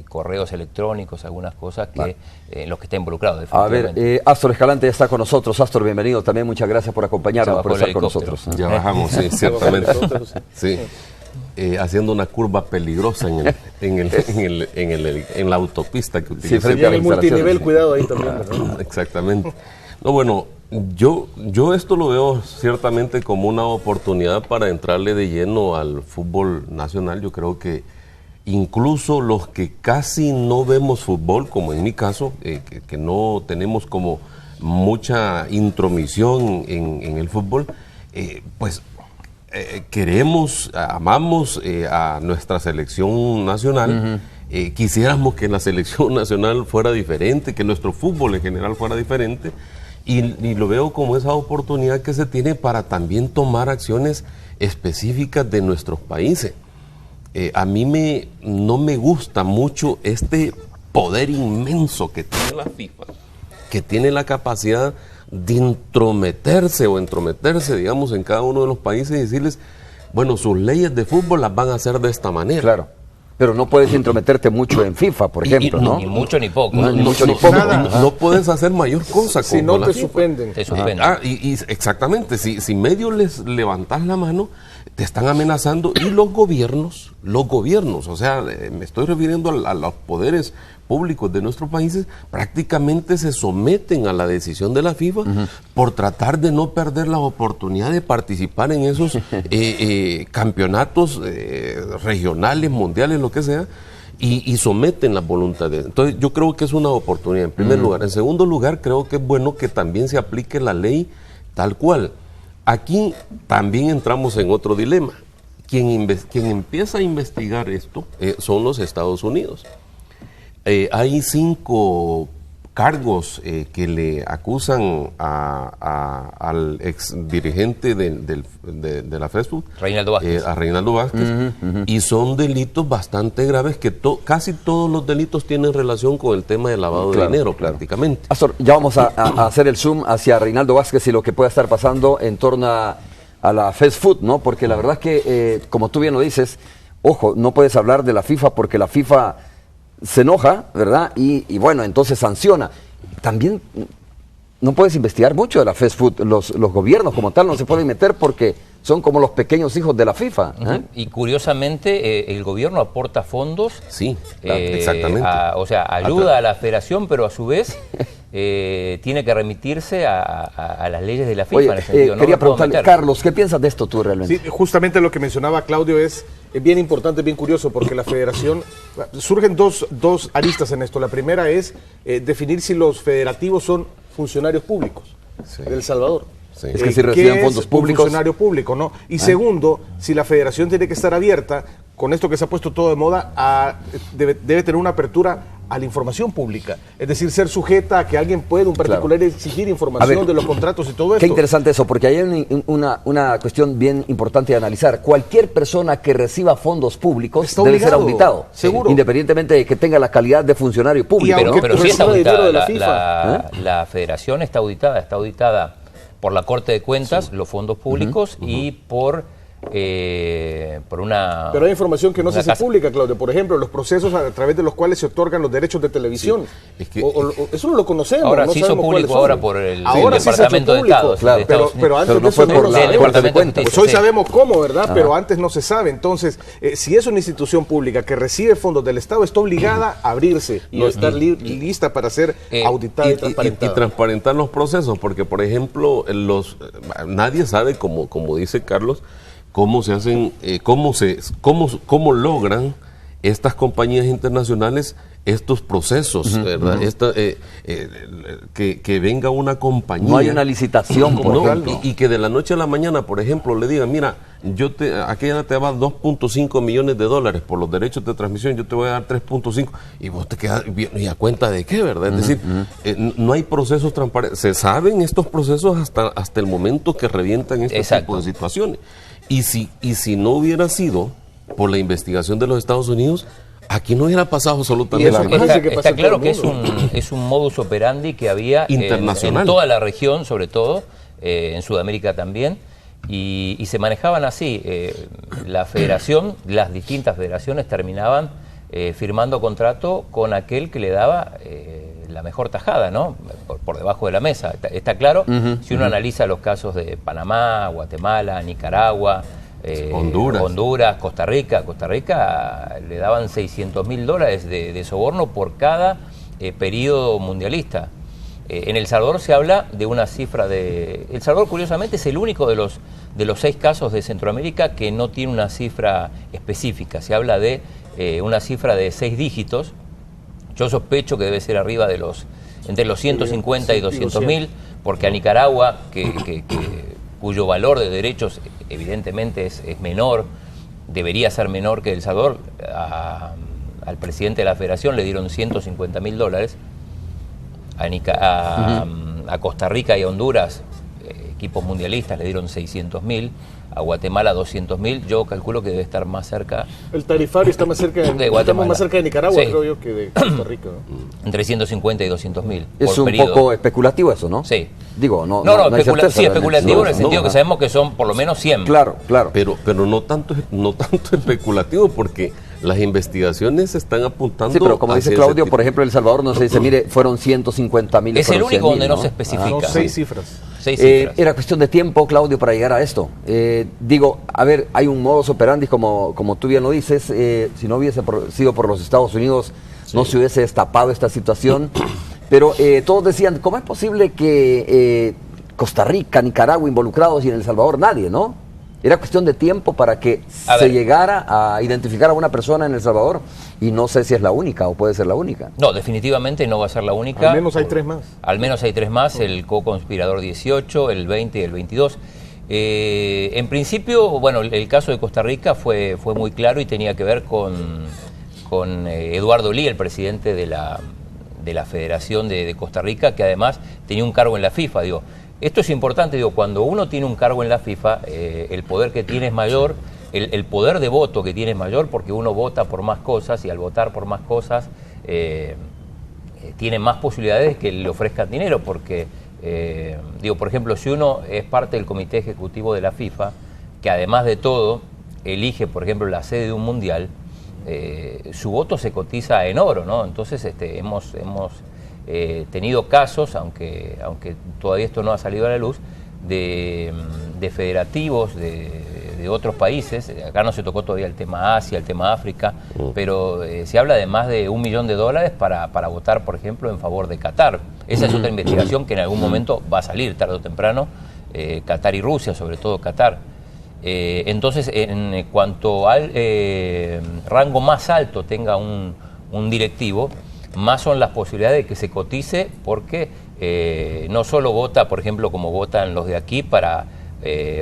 correos electrónicos, algunas cosas que en los que está involucrado. A ver, Astor Escalante ya está con nosotros. Astor, bienvenido. También muchas gracias por acompañarnos, por estar con nosotros. Ya bajamos, sí, ciertamente. Sí. Haciendo una curva peligrosa en la autopista que utiliza. Sí, frente a el multinivel, cuidado ahí también, ¿verdad? Exactamente. No, bueno, yo esto lo veo ciertamente como una oportunidad para entrarle de lleno al fútbol nacional. Yo creo que incluso los que casi no vemos fútbol, como en mi caso, que no tenemos como mucha intromisión en el fútbol, pues queremos, amamos a nuestra selección nacional. Quisiéramos que la selección nacional fuera diferente, que nuestro fútbol en general fuera diferente, y lo veo como esa oportunidad que se tiene para también tomar acciones específicas de nuestros países. A mí no me gusta mucho este poder inmenso que tiene la FIFA, que tiene la capacidad de entrometerse, digamos, en cada uno de los países y decirles, bueno, sus leyes de fútbol las van a hacer de esta manera. Claro. Pero no puedes intrometerte mucho en FIFA, por ejemplo, ¿no? Ni mucho ni poco. Ni mucho ni poco. No puedes hacer mayor cosa. Si no te suspenden. Te suspenden. Exactamente. Si medio les levantas la mano, te están amenazando. Y los gobiernos, o sea, me estoy refiriendo a los poderes públicos de nuestros países, prácticamente se someten a la decisión de la FIFA por tratar de no perder la oportunidad de participar en esos campeonatos regionales, mundiales, lo que sea, y someten las voluntades. Entonces yo creo que es una oportunidad en primer lugar. En segundo lugar, creo que es bueno que también se aplique la ley tal cual. Aquí también entramos en otro dilema. Quien empieza a investigar esto son los Estados Unidos. Hay 5 cargos que le acusan al ex dirigente de la Facebook, Reinaldo Vázquez. a Reinaldo Vázquez, y son delitos bastante graves que casi todos los delitos tienen relación con el tema de lavado de dinero, prácticamente. Astor, ya vamos a hacer el zoom hacia Reinaldo Vázquez y lo que pueda estar pasando en torno a la fast food, ¿no? Porque la verdad es que, como tú bien lo dices, ojo, no puedes hablar de la FIFA porque la FIFA se enoja, ¿verdad? Y bueno, entonces sanciona. También no puedes investigar mucho de la fast food. Los gobiernos como tal no se pueden meter porque son como los pequeños hijos de la FIFA. Y curiosamente el gobierno aporta fondos. Sí, exactamente. O sea, ayuda a la federación, pero a su vez tiene que remitirse a las leyes de la FIFA. Oye, en ese sentido. quería preguntarle, Carlos, ¿qué piensas de esto tú realmente? Sí, justamente lo que mencionaba Claudio es bien importante, bien curioso, porque la federación, surgen dos aristas en esto. La primera es definir si los federativos son funcionarios públicos de El Salvador. Sí. Es que si reciben fondos públicos... Un funcionario público, ¿no? Y segundo, si la federación tiene que estar abierta, con esto que se ha puesto todo de moda, debe tener una apertura a la información pública. Es decir, ser sujeta a que alguien pueda, un particular, exigir información de los contratos y todo esto. Qué interesante eso, porque hay una cuestión bien importante de analizar. Cualquier persona que reciba fondos públicos debe ser auditado. Seguro. Independientemente de que tenga la calidad de funcionario público. Pero sí está auditada. La federación está auditada por la Corte de Cuentas, los fondos públicos, y por una... Pero hay información que no se hace pública, Claudio. Por ejemplo, los procesos a través de los cuales se otorgan los derechos de televisión. Sí. Es que, eso no lo conocemos. Ahora no se hizo público ahora por el Departamento de Estado. Claro, pero antes no fue por la Corte de Cuentas. Pues hoy sabemos cómo, ¿verdad? Pero antes no se sabe. Entonces, si es una institución pública que recibe fondos del Estado, está obligada a abrirse y a estar lista para ser auditada y transparentada. Y transparentar los procesos, porque, por ejemplo, nadie sabe, como dice Carlos, cómo se hacen, cómo logran estas compañías internacionales estos procesos, ¿verdad? Que venga una compañía. No hay una licitación, por ejemplo. Y que de la noche a la mañana, por ejemplo, le digan, mira, aquella te va 2.5 millones de dólares por los derechos de transmisión, yo te voy a dar 3.5, y vos te quedas, ¿y a cuenta de qué, verdad? Es decir, no hay procesos transparentes. Se saben estos procesos hasta el momento que revientan este tipo de situaciones. Y si no hubiera sido por la investigación de los Estados Unidos, aquí no hubiera pasado absolutamente nada. Está claro que es un modus operandi que había internacional en toda la región, sobre todo, en Sudamérica también, y se manejaban así. La federación, las distintas federaciones terminaban firmando contrato con aquel que le daba la mejor tajada, ¿no? Por debajo de la mesa. Está claro, si uno analiza los casos de Panamá, Guatemala, Nicaragua, Honduras, Costa Rica. Costa Rica le daban $600.000 de soborno por cada periodo mundialista. En El Salvador se habla de una cifra de... El Salvador, curiosamente, es el único de los 6 casos de Centroamérica que no tiene una cifra específica. Se habla de una cifra de 6 dígitos. Yo sospecho que debe ser arriba de entre los 150 y 200.000, porque a Nicaragua, cuyo valor de derechos evidentemente es menor, debería ser menor que El Salvador, al presidente de la federación le dieron $150.000, a Costa Rica y a Honduras, equipos mundialistas, le dieron 600.000, a Guatemala 200.000, yo calculo que debe estar más cerca. El tarifario está más cerca de Guatemala. Estamos más cerca de Nicaragua, creo yo, que de Costa Rica. Entre 150 y 200.000. Es un poco especulativo eso, ¿no? Sí. Digo, no hay certeza, sí, especulativo en el sentido que sabemos que son por lo menos 100. Claro. Pero no tanto especulativo, porque las investigaciones se están apuntando. Sí, pero como dice Claudio, por ejemplo, El Salvador no se dice, mire, fueron 150.000. Es el único donde no se especifica. Son 6 cifras. Era cuestión de tiempo, Claudio, para llegar a esto. Digo, a ver, hay un modus operandi, como tú bien lo dices, si no hubiese sido por los Estados Unidos, no se hubiese destapado esta situación. Pero todos decían, ¿cómo es posible que Costa Rica, Nicaragua involucrados y en El Salvador nadie, no? Era cuestión de tiempo para que se llegara a identificar a una persona en El Salvador, y no sé si es la única o puede ser la única. No, definitivamente no va a ser la única. Al menos hay 3 más. Al menos hay 3 más, el co-conspirador 18, el 20 y el 22. En principio, bueno, el caso de Costa Rica fue muy claro y tenía que ver con Eduardo Lee, el presidente de la Federación de Costa Rica, que además tenía un cargo en la FIFA, digo. Esto es importante, digo, cuando uno tiene un cargo en la FIFA, el poder que tiene es mayor, el poder de voto que tiene es mayor, porque uno vota por más cosas, y al votar por más cosas tiene más posibilidades de que le ofrezcan dinero, porque, digo, por ejemplo, si uno es parte del comité ejecutivo de la FIFA, que además de todo elige, por ejemplo, la sede de un mundial, su voto se cotiza en oro, ¿no? Entonces hemos tenido casos, aunque todavía esto no ha salido a la luz, de federativos de otros países. Acá no se tocó todavía el tema Asia, el tema África, pero se habla de más de $1 millón para votar, por ejemplo, en favor de Qatar. Esa es otra investigación que en algún momento va a salir, tarde o temprano, Qatar y Rusia, sobre todo Qatar. Entonces, en cuanto al rango más alto tenga un directivo, más son las posibilidades de que se cotice, porque no solo vota, por ejemplo, como votan los de aquí para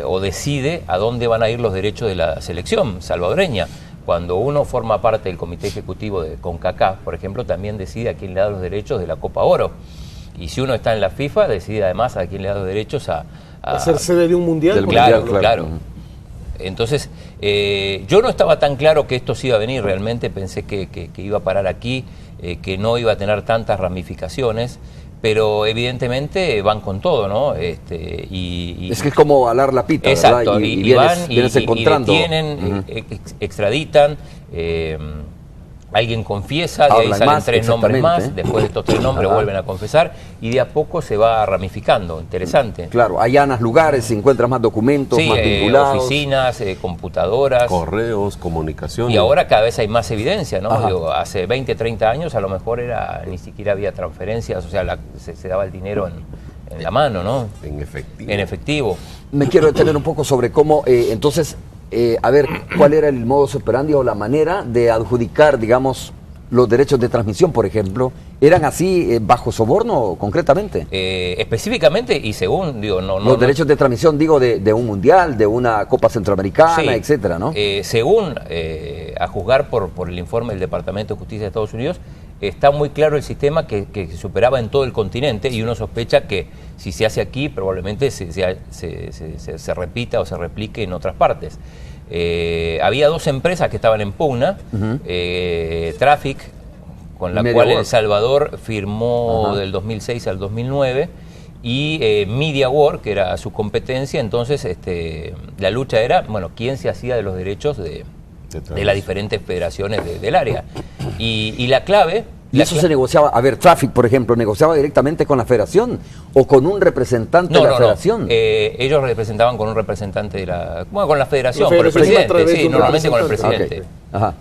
o decide a dónde van a ir los derechos de la selección salvadoreña. Cuando uno forma parte del comité ejecutivo de CONCACAF, por ejemplo, también decide a quién le da los derechos de la Copa Oro. Y si uno está en la FIFA, decide además a quién le da los derechos a ser sede de un mundial. Claro. Entonces, yo no estaba tan claro que esto sí iba a venir, realmente pensé que iba a parar aquí, que no iba a tener tantas ramificaciones, pero evidentemente van con todo, ¿no? Es que es como alar la pita, exacto, ¿verdad? Y vienes encontrando. Y detienen, extraditan, alguien confiesa, de ahí salen más, 3 nombres más, después de estos 3 nombres vuelven a confesar y de a poco se va ramificando, interesante. Claro, allanas lugares, encuentras más documentos, más vinculados. Oficinas, computadoras. Correos, comunicaciones. Y ahora cada vez hay más evidencia, ¿no? Digo, hace 20, 30 años a lo mejor ni siquiera había transferencias, o sea, se daba el dinero en la mano, ¿no? En efectivo. En efectivo. Me quiero detener un poco sobre cómo, entonces... a ver, ¿cuál era el modus operandi o la manera de adjudicar, digamos, los derechos de transmisión, por ejemplo? ¿Eran así bajo soborno concretamente? Específicamente y según, digo, los derechos de transmisión, digo, de un mundial, de una Copa Centroamericana, etcétera, ¿no? Según, a juzgar por el informe del Departamento de Justicia de Estados Unidos, está muy claro el sistema que se operaba en todo el continente y uno sospecha que si se hace aquí probablemente se repita o se replique en otras partes. Había 2 empresas que estaban en pugna, Traffic, con la cual El Salvador firmó del 2006 al 2009, y Media World, que era su competencia. Entonces la lucha era, bueno, quién se hacía de los derechos de las diferentes federaciones del área. Y la clave... ¿Y eso se negociaba? A ver, Traffic, por ejemplo, ¿negociaba directamente con la federación o con un representante de la federación? Ellos representaban con un representante de la... Bueno, con la federación, con el presidente, sí, normalmente con el presidente. Okay. Ajá.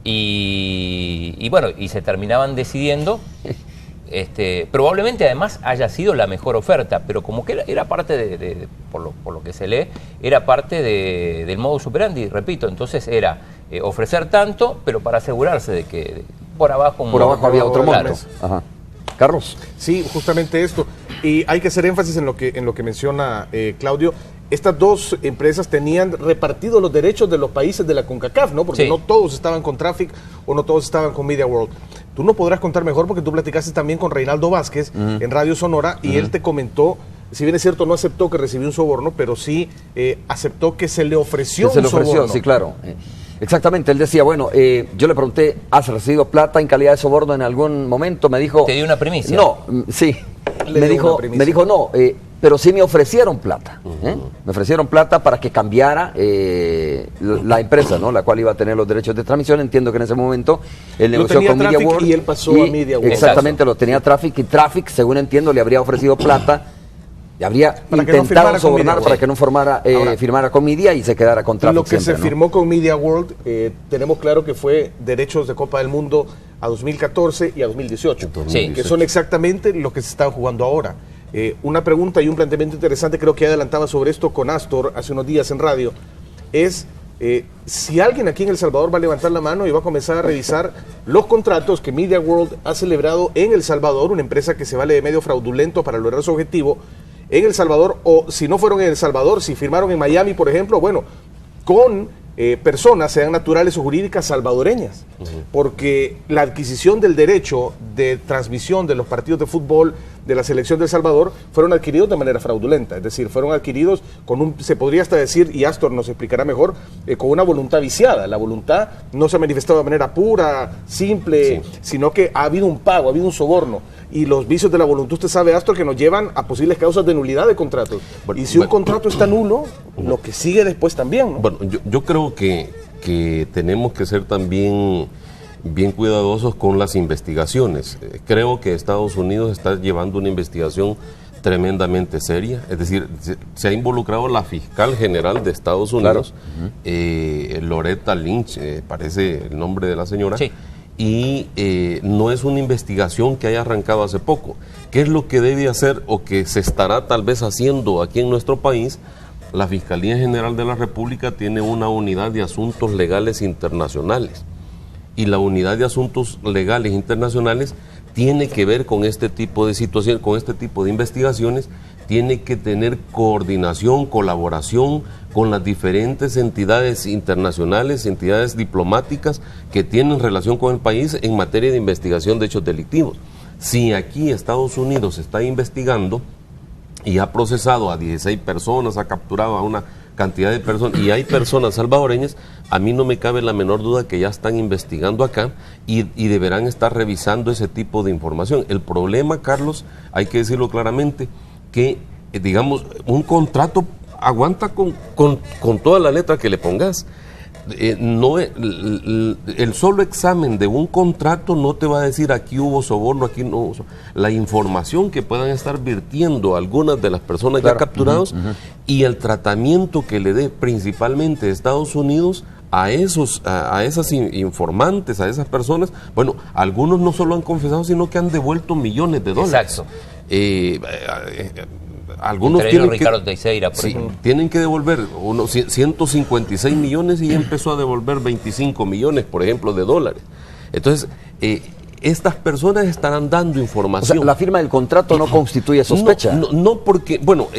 Y bueno, y se terminaban decidiendo... probablemente además haya sido la mejor oferta, pero como que era parte por lo que se lee, era parte del modus operandi, repito. Entonces era ofrecer tanto, pero para asegurarse de que por abajo había otro monto. Ajá. Carlos. Sí, justamente esto. Y hay que hacer énfasis en lo que menciona Claudio. Estas 2 empresas tenían repartidos los derechos de los países de la CONCACAF, ¿no? Porque no todos estaban con Traffic o no todos estaban con Media World. Tú nos podrás contar mejor porque tú platicaste también con Reinaldo Vázquez en Radio Sonora y él te comentó, si bien es cierto, no aceptó que recibió un soborno, pero sí aceptó que se le ofreció un soborno. Sí, claro. Exactamente, él decía, bueno, yo le pregunté, ¿has recibido plata en calidad de soborno en algún momento? Me dijo... ¿Te dio una primicia? No, sí. Me dijo, no, pero sí me ofrecieron plata. Me ofrecieron plata para que cambiara la empresa, ¿no? La cual iba a tener los derechos de transmisión. Entiendo que en ese momento él negoció con Media World. Y él pasó a Media World. Exactamente, lo tenía Traffic, y Traffic, según entiendo, le habría ofrecido plata. Le habría intentado sobornar para que no firmara con Media y se quedara con Traffic. Lo que se firmó con Media World, tenemos claro que fue derechos de Copa del Mundo a 2014 y a 2018, que son exactamente los que se están jugando ahora. Una pregunta y un planteamiento interesante, creo que adelantaba sobre esto con Astor hace unos días en radio, es si alguien aquí en El Salvador va a levantar la mano y va a comenzar a revisar los contratos que Media World ha celebrado en El Salvador, una empresa que se vale de medio fraudulento para lograr su objetivo en El Salvador, o si no fueron en El Salvador, si firmaron en Miami, por ejemplo, bueno, con personas, sean naturales o jurídicas, salvadoreñas, porque la adquisición del derecho de transmisión de los partidos de fútbol de la selección de El Salvador fueron adquiridos de manera fraudulenta, es decir, fueron adquiridos con se podría hasta decir, y Astor nos explicará mejor, con una voluntad viciada. La voluntad no se ha manifestado de manera pura, simple, sino que ha habido un pago, ha habido un soborno. Y los vicios de la voluntad, usted sabe, Astor, que nos llevan a posibles causas de nulidad de contratos. Y si un contrato está nulo, lo que sigue después también, ¿no? Bueno, yo creo que tenemos que ser también bien cuidadosos con las investigaciones. Creo que Estados Unidos está llevando una investigación tremendamente seria, es decir, se ha involucrado la fiscal general de Estados Unidos, Loretta Lynch, parece el nombre de la señora, y no es una investigación que haya arrancado hace poco. ¿Qué es lo que debe hacer o que se estará tal vez haciendo aquí en nuestro país? La Fiscalía General de la República tiene una unidad de asuntos legales internacionales, y la unidad de asuntos legales internacionales tiene que ver con este tipo de situaciones, con este tipo de investigaciones, tiene que tener coordinación, colaboración con las diferentes entidades internacionales, entidades diplomáticas que tienen relación con el país en materia de investigación de hechos delictivos. Si aquí Estados Unidos está investigando y ha procesado a 16 personas, ha capturado a una cantidad de personas y hay personas salvadoreñas, a mí no me cabe la menor duda que ya están investigando acá y deberán estar revisando ese tipo de información. El problema, Carlos, hay que decirlo claramente, que digamos, un contrato aguanta con toda la letra que le pongas. No, el solo examen de un contrato no te va a decir aquí hubo soborno, aquí no hubo soborno. La información que puedan estar virtiendo algunas de las personas ya capturadas y el tratamiento que le dé principalmente Estados Unidos a esas informantes, a esas personas. Bueno, algunos no solo han confesado, sino que han devuelto millones de dólares. Exacto. Algunos entre ellos Ricardo Teixeira, por ejemplo. Tienen que devolver unos 156 millones y empezó a devolver 25 millones, por ejemplo, de dólares. Entonces, estas personas estarán dando información. O sea, la firma del contrato no constituye sospecha. No porque, bueno,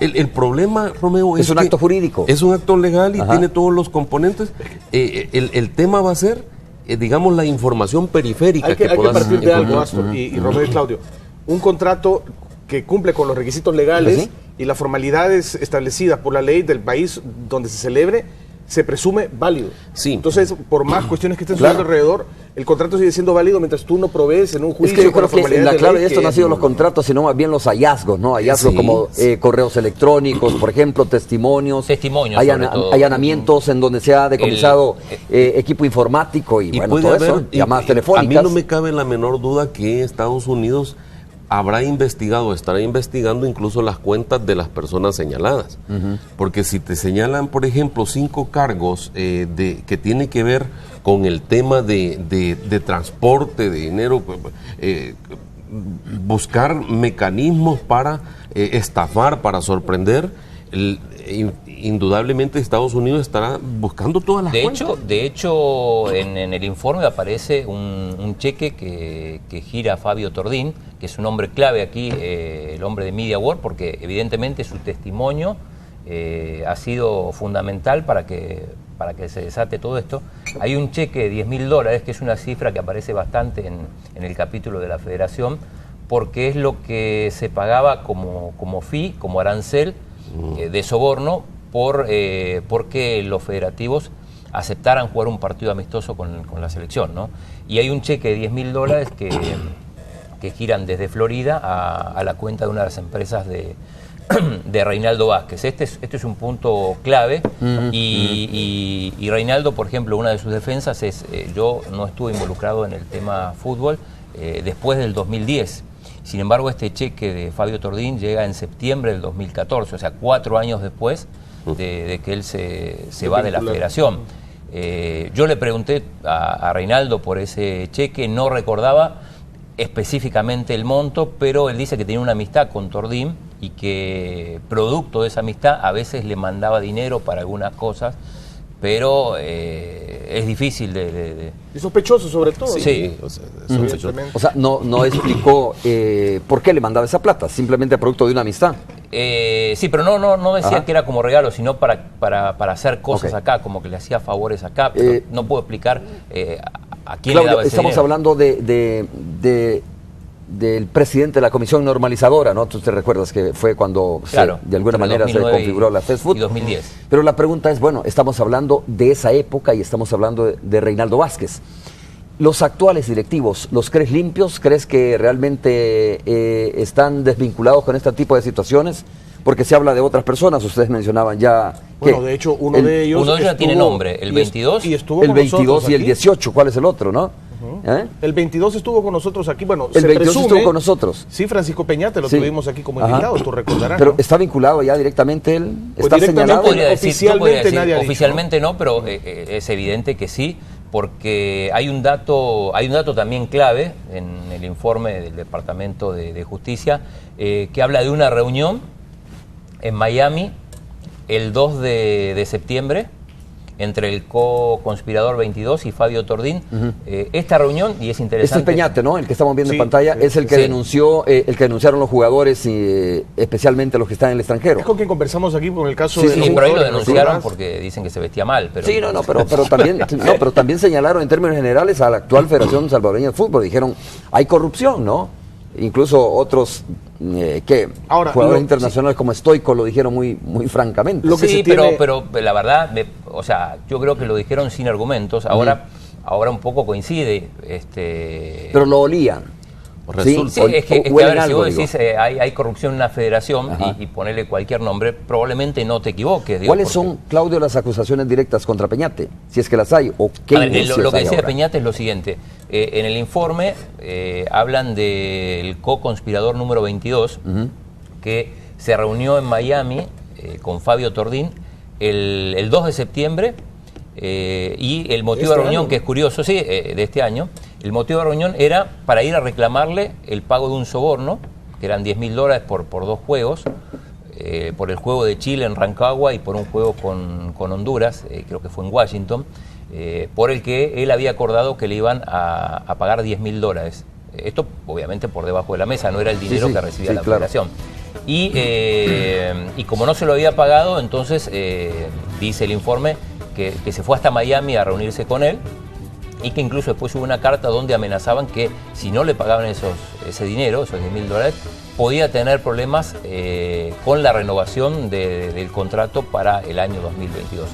el problema, Romeo, es un acto jurídico. Es un acto legal y tiene todos los componentes. El tema va a ser, digamos, la información periférica hay que partir de algo, Astor y Romeo y Claudio. Un contrato que cumple con los requisitos legales y las formalidades establecidas por la ley del país donde se celebre, se presume válido. Sí. Entonces, por más cuestiones que estén sucediendo alrededor, el contrato sigue siendo válido mientras tú no provees en un juicio. Es que yo creo que la clave de esto no ha sido los contratos, sino más bien los hallazgos, ¿no? Hallazgos como correos electrónicos, por ejemplo, testimonios, allanamientos en donde se ha decomisado equipo informático y bueno, todo eso, llamadas telefónicas. A mí no me cabe la menor duda que Estados Unidos estará investigando incluso las cuentas de las personas señaladas. Porque si te señalan, por ejemplo, 5 cargos que tienen que ver con el tema de transporte de dinero, buscar mecanismos para estafar, para sorprender, indudablemente Estados Unidos estará buscando todas las cuentas. De hecho, en el informe aparece un cheque que gira Fabio Tordín, que es un hombre clave aquí, el hombre de Media World, porque evidentemente su testimonio ha sido fundamental para que se desate todo esto. Hay un cheque de $10.000, que es una cifra que aparece bastante en el capítulo de la Federación, porque es lo que se pagaba como fee, como arancel, de soborno porque los federativos aceptaran jugar un partido amistoso con la selección, ¿no? Y hay un cheque de $10.000 que giran desde Florida a la cuenta de una de las empresas de Reinaldo Vázquez. Este es un punto clave y Reinaldo, por ejemplo, una de sus defensas es yo no estuve involucrado en el tema fútbol después del 2010. Sin embargo, este cheque de Fabio Tordín llega en septiembre del 2014, o sea, 4 años después de que él se va de la federación. Yo le pregunté a Reinaldo por ese cheque, no recordaba específicamente el monto, pero él dice que tenía una amistad con Tordín y que producto de esa amistad a veces le mandaba dinero para algunas cosas, pero es difícil Y sospechoso sobre todo. Sí. O sea, no explicó por qué le mandaba esa plata, simplemente producto de una amistad. Sí, pero no decía que era como regalo, sino para hacer cosas acá, como que le hacía favores acá, pero no puedo explicar a quién Claudio, le daba ese estamos dinero. hablando del presidente de la Comisión Normalizadora, ¿no? Tú te recuerdas que fue cuando de alguna manera se configuró la FESFUT. Y 2010. Pero la pregunta es, bueno, estamos hablando de esa época y estamos hablando de Reinaldo Vázquez. ¿Los actuales directivos los crees limpios? ¿Crees que realmente están desvinculados con este tipo de situaciones? Porque se habla de otras personas, ustedes mencionaban ya... Bueno, de hecho, uno de ellos ya tiene nombre, el 22. Y estuvo el con 22 y el aquí. 18, ¿cuál es el otro, no? El 22 estuvo con nosotros aquí, bueno, El se 22 presume, estuvo con nosotros. Sí, Francisco Peñate lo tuvimos aquí como invitado, tú recordarás. Pero ¿no? ¿está vinculado ya directamente él? Pues ¿Está directamente señalado? oficialmente nadie ha dicho, oficialmente no, pero es evidente que sí, porque hay un dato también clave en el informe del Departamento de Justicia que habla de una reunión en Miami el 2 de septiembre entre el co-conspirador 22 y Fabio Tordín. Esta reunión, y es interesante... Este es Peñate, ¿no? El que estamos viendo Sí, en pantalla, es el que denunció, el que denunciaron los jugadores, y especialmente los que están en el extranjero. Es con quien conversamos aquí con el caso Sí, de los pero ahí lo jugadores, denunciaron ¿no? porque dicen que se vestía mal. Pero Sí, pero también señalaron en términos generales a la actual Federación Salvadoreña de Fútbol. Dijeron, hay corrupción, ¿no? Incluso otros jugadores internacionales como Stoico lo dijeron muy francamente. Sí, pero la verdad, o sea, yo creo que lo dijeron sin argumentos. Ahora un poco coincide. Pero lo olían. Sí, es que a ver, si vos decís hay corrupción en una federación y ponerle cualquier nombre, probablemente no te equivoques. ¿Cuáles son, Claudio, las acusaciones directas contra Peñate? Si es que las hay, o qué indicios lo que hay decía ahora? Peñate es lo siguiente. En el informe hablan del co-conspirador número 22, que se reunió en Miami con Fabio Tordín el 2 de septiembre, y el motivo de reunión, que es curioso, de este año, el motivo de reunión era para ir a reclamarle el pago de un soborno, que eran $10.000 por 2 juegos, por el juego de Chile en Rancagua y por un juego con Honduras, creo que fue en Washington, por el que él había acordado que le iban a pagar $10.000. Esto obviamente por debajo de la mesa, no era el dinero que recibía la federación. Y como no se lo había pagado, entonces dice el informe que se fue hasta Miami a reunirse con él, y que incluso después hubo una carta donde amenazaban que si no le pagaban ese dinero, esos $10.000, podía tener problemas con la renovación del contrato para el año 2022.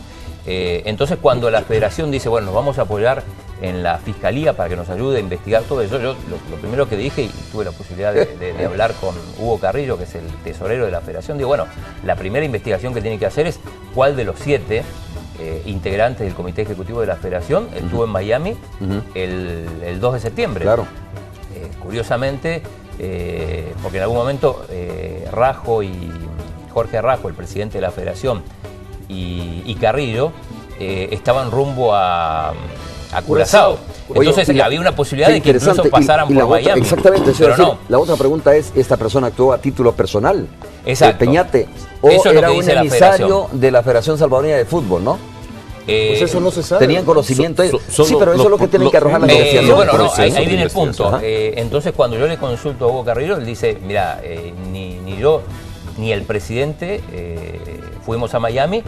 Entonces, cuando la federación dice, bueno, nos vamos a apoyar en la fiscalía para que nos ayude a investigar todo eso, yo lo primero que dije, y tuve la posibilidad de hablar con Hugo Carrillo, que es el tesorero de la federación, digo, bueno, la primera investigación que tiene que hacer es cuál de los 7 integrantes del Comité Ejecutivo de la Federación estuvo en Miami el 2 de septiembre. Claro. Curiosamente, porque en algún momento Jorge Rajo, el presidente de la Federación, y Carrillo estaban rumbo a Curazao. Entonces había una posibilidad de que incluso pasaran por Miami. Exactamente, pero no. La otra pregunta es, ¿esta persona actuó a título personal? Exacto. Peñate. ¿O eso es era lo que un dice emisario de la Federación Salvadoreña de Fútbol, no? Pues eso no se sabe. Tenían conocimiento. Sí, pero eso es lo que tienen que arrojar las investigaciones. Bueno, no, ahí viene el punto. Entonces, cuando yo le consulto a Hugo Carrillo, él dice, mira, ni yo ni el presidente fuimos a Miami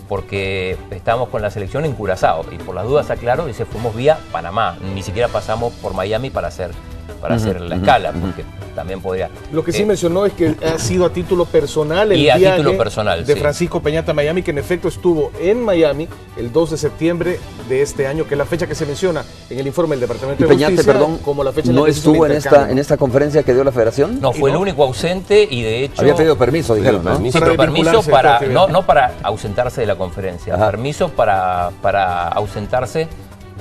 porque estábamos con la selección en Curazao. Y por las dudas, aclaro, dice, fuimos vía Panamá. Ni siquiera pasamos por Miami para hacer la escala, porque también podría... Lo que sí mencionó es que ha sido a título personal el viaje de Francisco Peñate a Miami, que en efecto estuvo en Miami el 2 de septiembre de este año, que es la fecha que se menciona en el informe del Departamento de Peñate, Justicia, perdón, como la fecha ¿no estuvo en esta conferencia que dio la Federación? No, fue el único ausente, y de hecho... Había pedido permiso, dijeron, ¿no? Sí, pero permiso para, no para ausentarse de la conferencia, permiso para ausentarse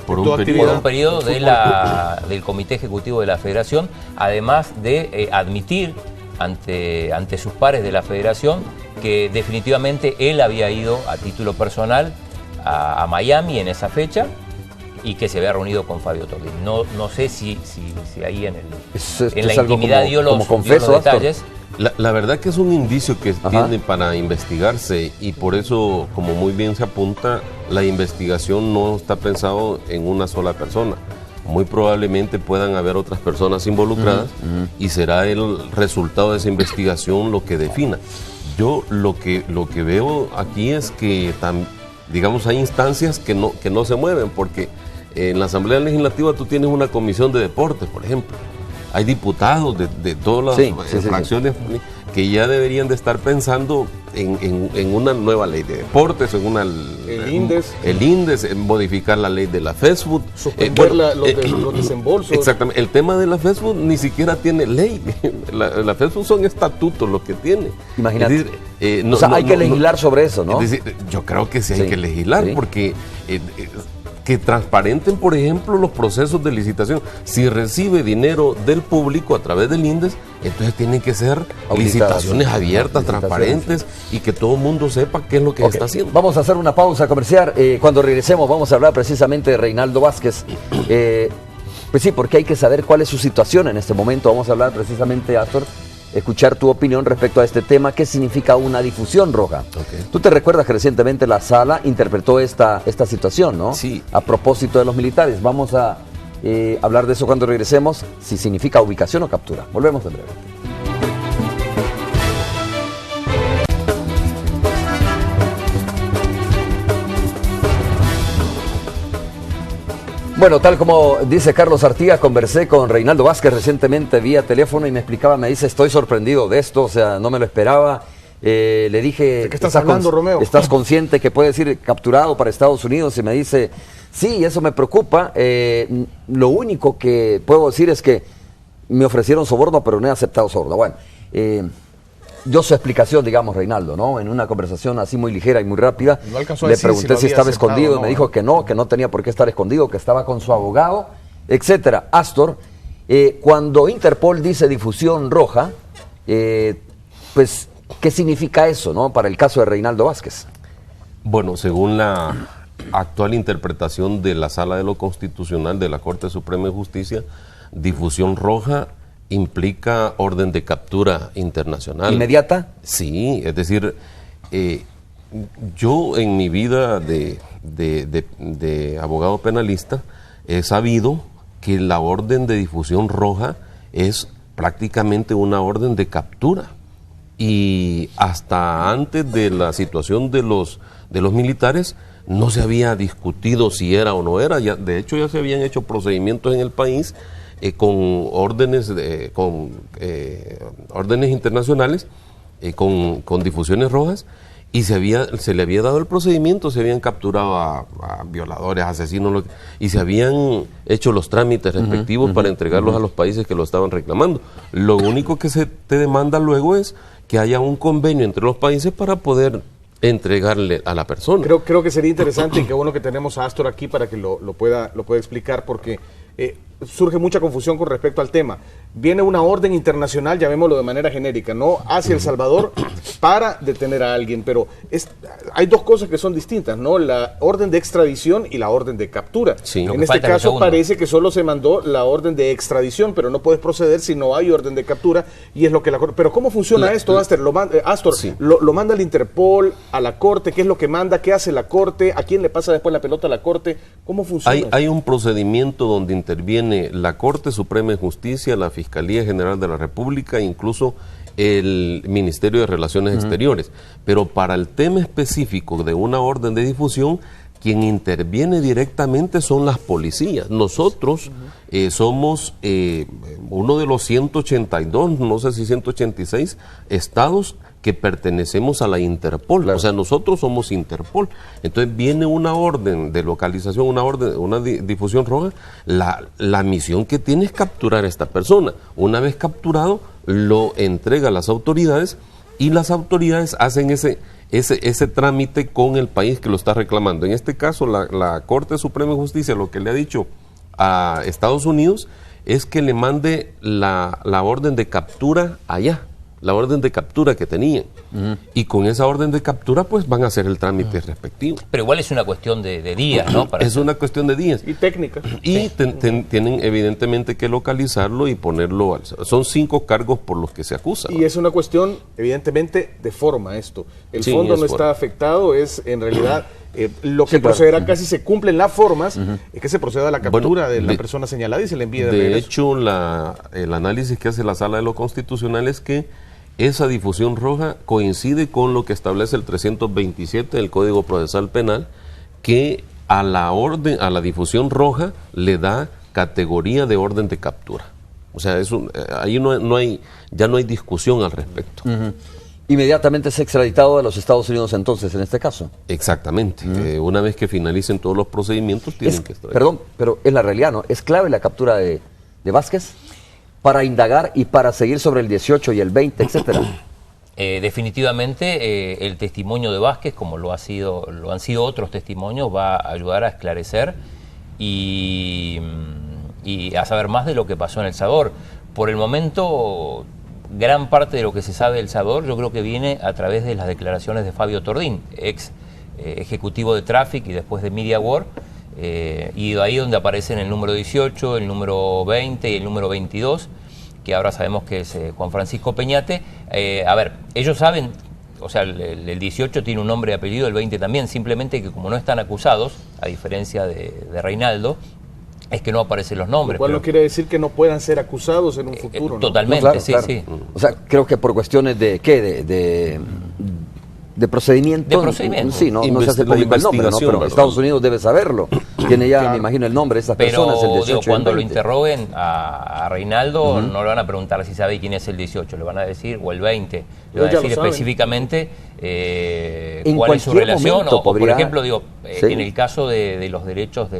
por un periodo del Comité Ejecutivo de la Federación, además de admitir ante sus pares de la Federación que definitivamente él había ido a título personal a Miami en esa fecha y que se había reunido con Fabio Tordín. No sé si ahí en la intimidad dio los detalles. La verdad que es un indicio que tiene para investigarse, y por eso, como muy bien se apunta, la investigación no está pensado en una sola persona. Muy probablemente puedan haber otras personas involucradas y será el resultado de esa investigación lo que defina. Yo lo que veo aquí es que digamos hay instancias que no se mueven, porque en la Asamblea Legislativa tú tienes una comisión de deportes, por ejemplo. Hay diputados de todas las fracciones que ya deberían de estar pensando en una nueva ley de deportes, en el INDES, en modificar la ley de la FESFUT, suspender los desembolsos. Exactamente, el tema de la FESFUT ni siquiera tiene ley. La FESFUT son estatutos lo que tiene. Imagínate. Hay que legislar sobre eso, ¿no? Es decir, yo creo que sí hay que legislar, porque... que transparenten, por ejemplo, los procesos de licitación. Si recibe dinero del público a través del INDES, entonces tienen que ser licitaciones abiertas, transparentes, y que todo el mundo sepa qué es lo que está haciendo. Vamos a hacer una pausa comercial. Cuando regresemos vamos a hablar precisamente de Reinaldo Vázquez. Pues sí, porque hay que saber cuál es su situación en este momento. Vamos a hablar precisamente, Astor, escuchar tu opinión respecto a este tema. ¿Qué significa una difusión roja? Okay. Tú te recuerdas que recientemente la sala interpretó esta situación, ¿no? Sí. A propósito de los militares. Vamos a hablar de eso cuando regresemos, si significa ubicación o captura. Volvemos en breve. Bueno, tal como dice Carlos Artigas, conversé con Reinaldo Vázquez recientemente vía teléfono y me explicaba, me dice, estoy sorprendido de esto, o sea, no me lo esperaba. Le dije, ¿de qué estás hablando, Romeo? ¿Estás consciente que puedes ir capturado para Estados Unidos? Y me dice, sí, eso me preocupa. Lo único que puedo decir es que me ofrecieron soborno, pero no he aceptado soborno. Bueno, dio su explicación, digamos, Reinaldo, ¿no? En una conversación así muy ligera y muy rápida. No alcanzó a le decir pregunté si estaba aceptado, escondido, no, y me dijo que no tenía por qué estar escondido, que estaba con su abogado, etcétera. Astor, cuando Interpol dice difusión roja, pues, ¿qué significa eso, no? Para el caso de Reinaldo Vázquez. Bueno, según la actual interpretación de la Sala de lo Constitucional de la Corte Suprema de Justicia, difusión roja implica orden de captura internacional. ¿Inmediata? Sí, es decir, yo en mi vida de abogado penalista he sabido que la orden de difusión roja es prácticamente una orden de captura. Y hasta antes de la situación de los militares no se había discutido si era o no era. Ya, de hecho, ya se habían hecho procedimientos en el país con órdenes internacionales, con difusiones rojas, y se le había dado el procedimiento, se habían capturado a violadores, asesinos, y se habían hecho los trámites respectivos para entregarlos a los países que lo estaban reclamando. Lo único que se te demanda luego es que haya un convenio entre los países para poder entregarle a la persona. Creo que sería interesante y qué bueno que tenemos a Astor aquí para que lo pueda explicar, porque surge mucha confusión con respecto al tema. Viene una orden internacional, llamémoslo de manera genérica, ¿no?, hacia El Salvador para detener a alguien, pero hay dos cosas que son distintas, ¿no? La orden de extradición y la orden de captura. Sí. En este caso parece que solo se mandó la orden de extradición, pero no puedes proceder si no hay orden de captura, y es lo que la Corte... Pero ¿cómo funciona esto, Astor? Astor, sí. lo manda el Interpol a la Corte, ¿qué es lo que manda? ¿Qué hace la Corte? ¿A quién le pasa después la pelota a la Corte? ¿Cómo funciona? Hay un procedimiento donde interviene la Corte Suprema de Justicia, la Fiscalía General de la República, incluso el Ministerio de Relaciones Exteriores. Pero para el tema específico de una orden de difusión, quien interviene directamente son las policías. Nosotros somos uno de los 182, no sé si 186 estados que pertenecemos a la Interpol. Claro. O sea, nosotros somos Interpol. Entonces viene una orden de localización, una difusión roja. La misión que tiene es capturar a esta persona. Una vez capturado, lo entrega a las autoridades y las autoridades hacen ese trámite con el país que lo está reclamando. En este caso, la Corte Suprema de Justicia lo que le ha dicho a Estados Unidos es que le mande la orden de captura allá, la orden de captura que tenían. Y con esa orden de captura pues van a hacer el trámite respectivo. Pero igual es una cuestión de días, ¿no? Es una cuestión de días. Y técnica. Y tienen evidentemente que localizarlo y ponerlo son 5 cargos por los que se acusa. Y es una cuestión evidentemente de forma esto. El fondo no está afectado, es en realidad lo que procederá, casi se cumplen las formas, es que se proceda a la captura de la persona señalada y se le envíe de regreso. De hecho, el análisis que hace la Sala de lo Constitucional es que esa difusión roja coincide con lo que establece el 327 del Código Procesal Penal, que a la difusión roja le da categoría de orden de captura. O sea, ahí ya no hay discusión al respecto. Inmediatamente es extraditado de los Estados Unidos entonces, en este caso. Exactamente. Una vez que finalicen todos los procedimientos, tienen que extraditar. Perdón, pero en la realidad, ¿no? ¿Es clave la captura de Vázquez para indagar y para seguir sobre el 18 y el 20, etcétera? Definitivamente el testimonio de Vázquez, como lo han sido otros testimonios, va a ayudar a esclarecer y a saber más de lo que pasó en El Salvador. Por el momento, gran parte de lo que se sabe del Salvador yo creo que viene a través de las declaraciones de Fabio Tordín, ex ejecutivo de Traffic y después de Media War, y de ahí donde aparecen el número 18, el número 20 y el número 22, que ahora sabemos que es Juan Francisco Peñate. A ver, ellos saben, o sea, el 18 tiene un nombre y apellido, el 20 también, simplemente que como no están acusados, a diferencia de Reinaldo, es que no aparecen los nombres. Lo cual no quiere decir que no puedan ser acusados en un futuro, ¿no? Totalmente, No, claro, sí, claro. sí. O sea, creo que por cuestiones de ¿qué? De procedimiento. De procedimiento. Sí, no se hace público el nombre, ¿no? Pero ¿verdad? Estados Unidos debe saberlo. Tiene ya, me imagino, el nombre de estas personas, el 18 Pero y el cuando lo 20. interroguen a Reinaldo, no le van a preguntar si sabe quién es el 18, le van a decir, o el 20, le van a decir específicamente cuál es su relación. O, por ejemplo, digo, Sí. en el caso de los derechos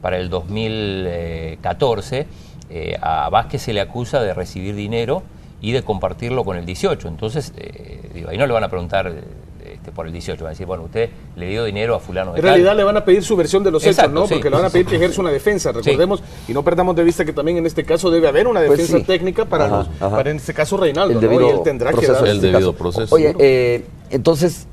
para el 2014, a Vázquez se le acusa de recibir dinero y de compartirlo con el 18. Entonces, digo, ahí no le van a preguntar por el 18, van a decir, bueno, usted le dio dinero a fulano de En tal. realidad le van a pedir su versión de los Exacto, hechos, ¿no? sí, Porque le van a pedir que ejerza una defensa, recordemos, y no perdamos de vista que también en este caso debe haber una Pues defensa sí. técnica para, para en este caso Reinaldo, El debido ¿no? Y él tendrá que proceso dar en este debido caso. proceso. Oye, entonces,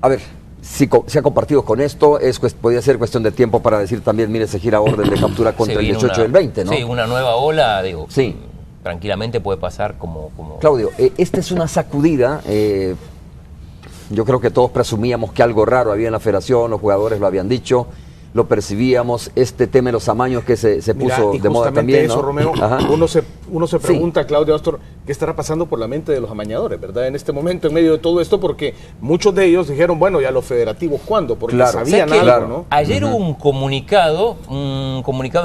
a ver, si se ha compartido con esto, podría ser cuestión de tiempo para decir también, mire, se gira orden de captura contra Se el viene 18 y el 20, ¿no? Sí, una nueva ola, digo, Sí. tranquilamente puede pasar como... Claudio, esta es una sacudida. Yo creo que todos presumíamos que algo raro había en la federación, los jugadores lo habían dicho, lo percibíamos, este tema de los amaños que se puso de moda también, eso, ¿no? Romeo, Ajá. uno se pregunta, Claudio Astor, ¿qué estará pasando por la mente de los amañadores, verdad? En este momento, en medio de todo esto, porque muchos de ellos dijeron, bueno, ya los federativos, ¿cuándo? Porque sabían algo, ¿no? Ayer hubo un comunicado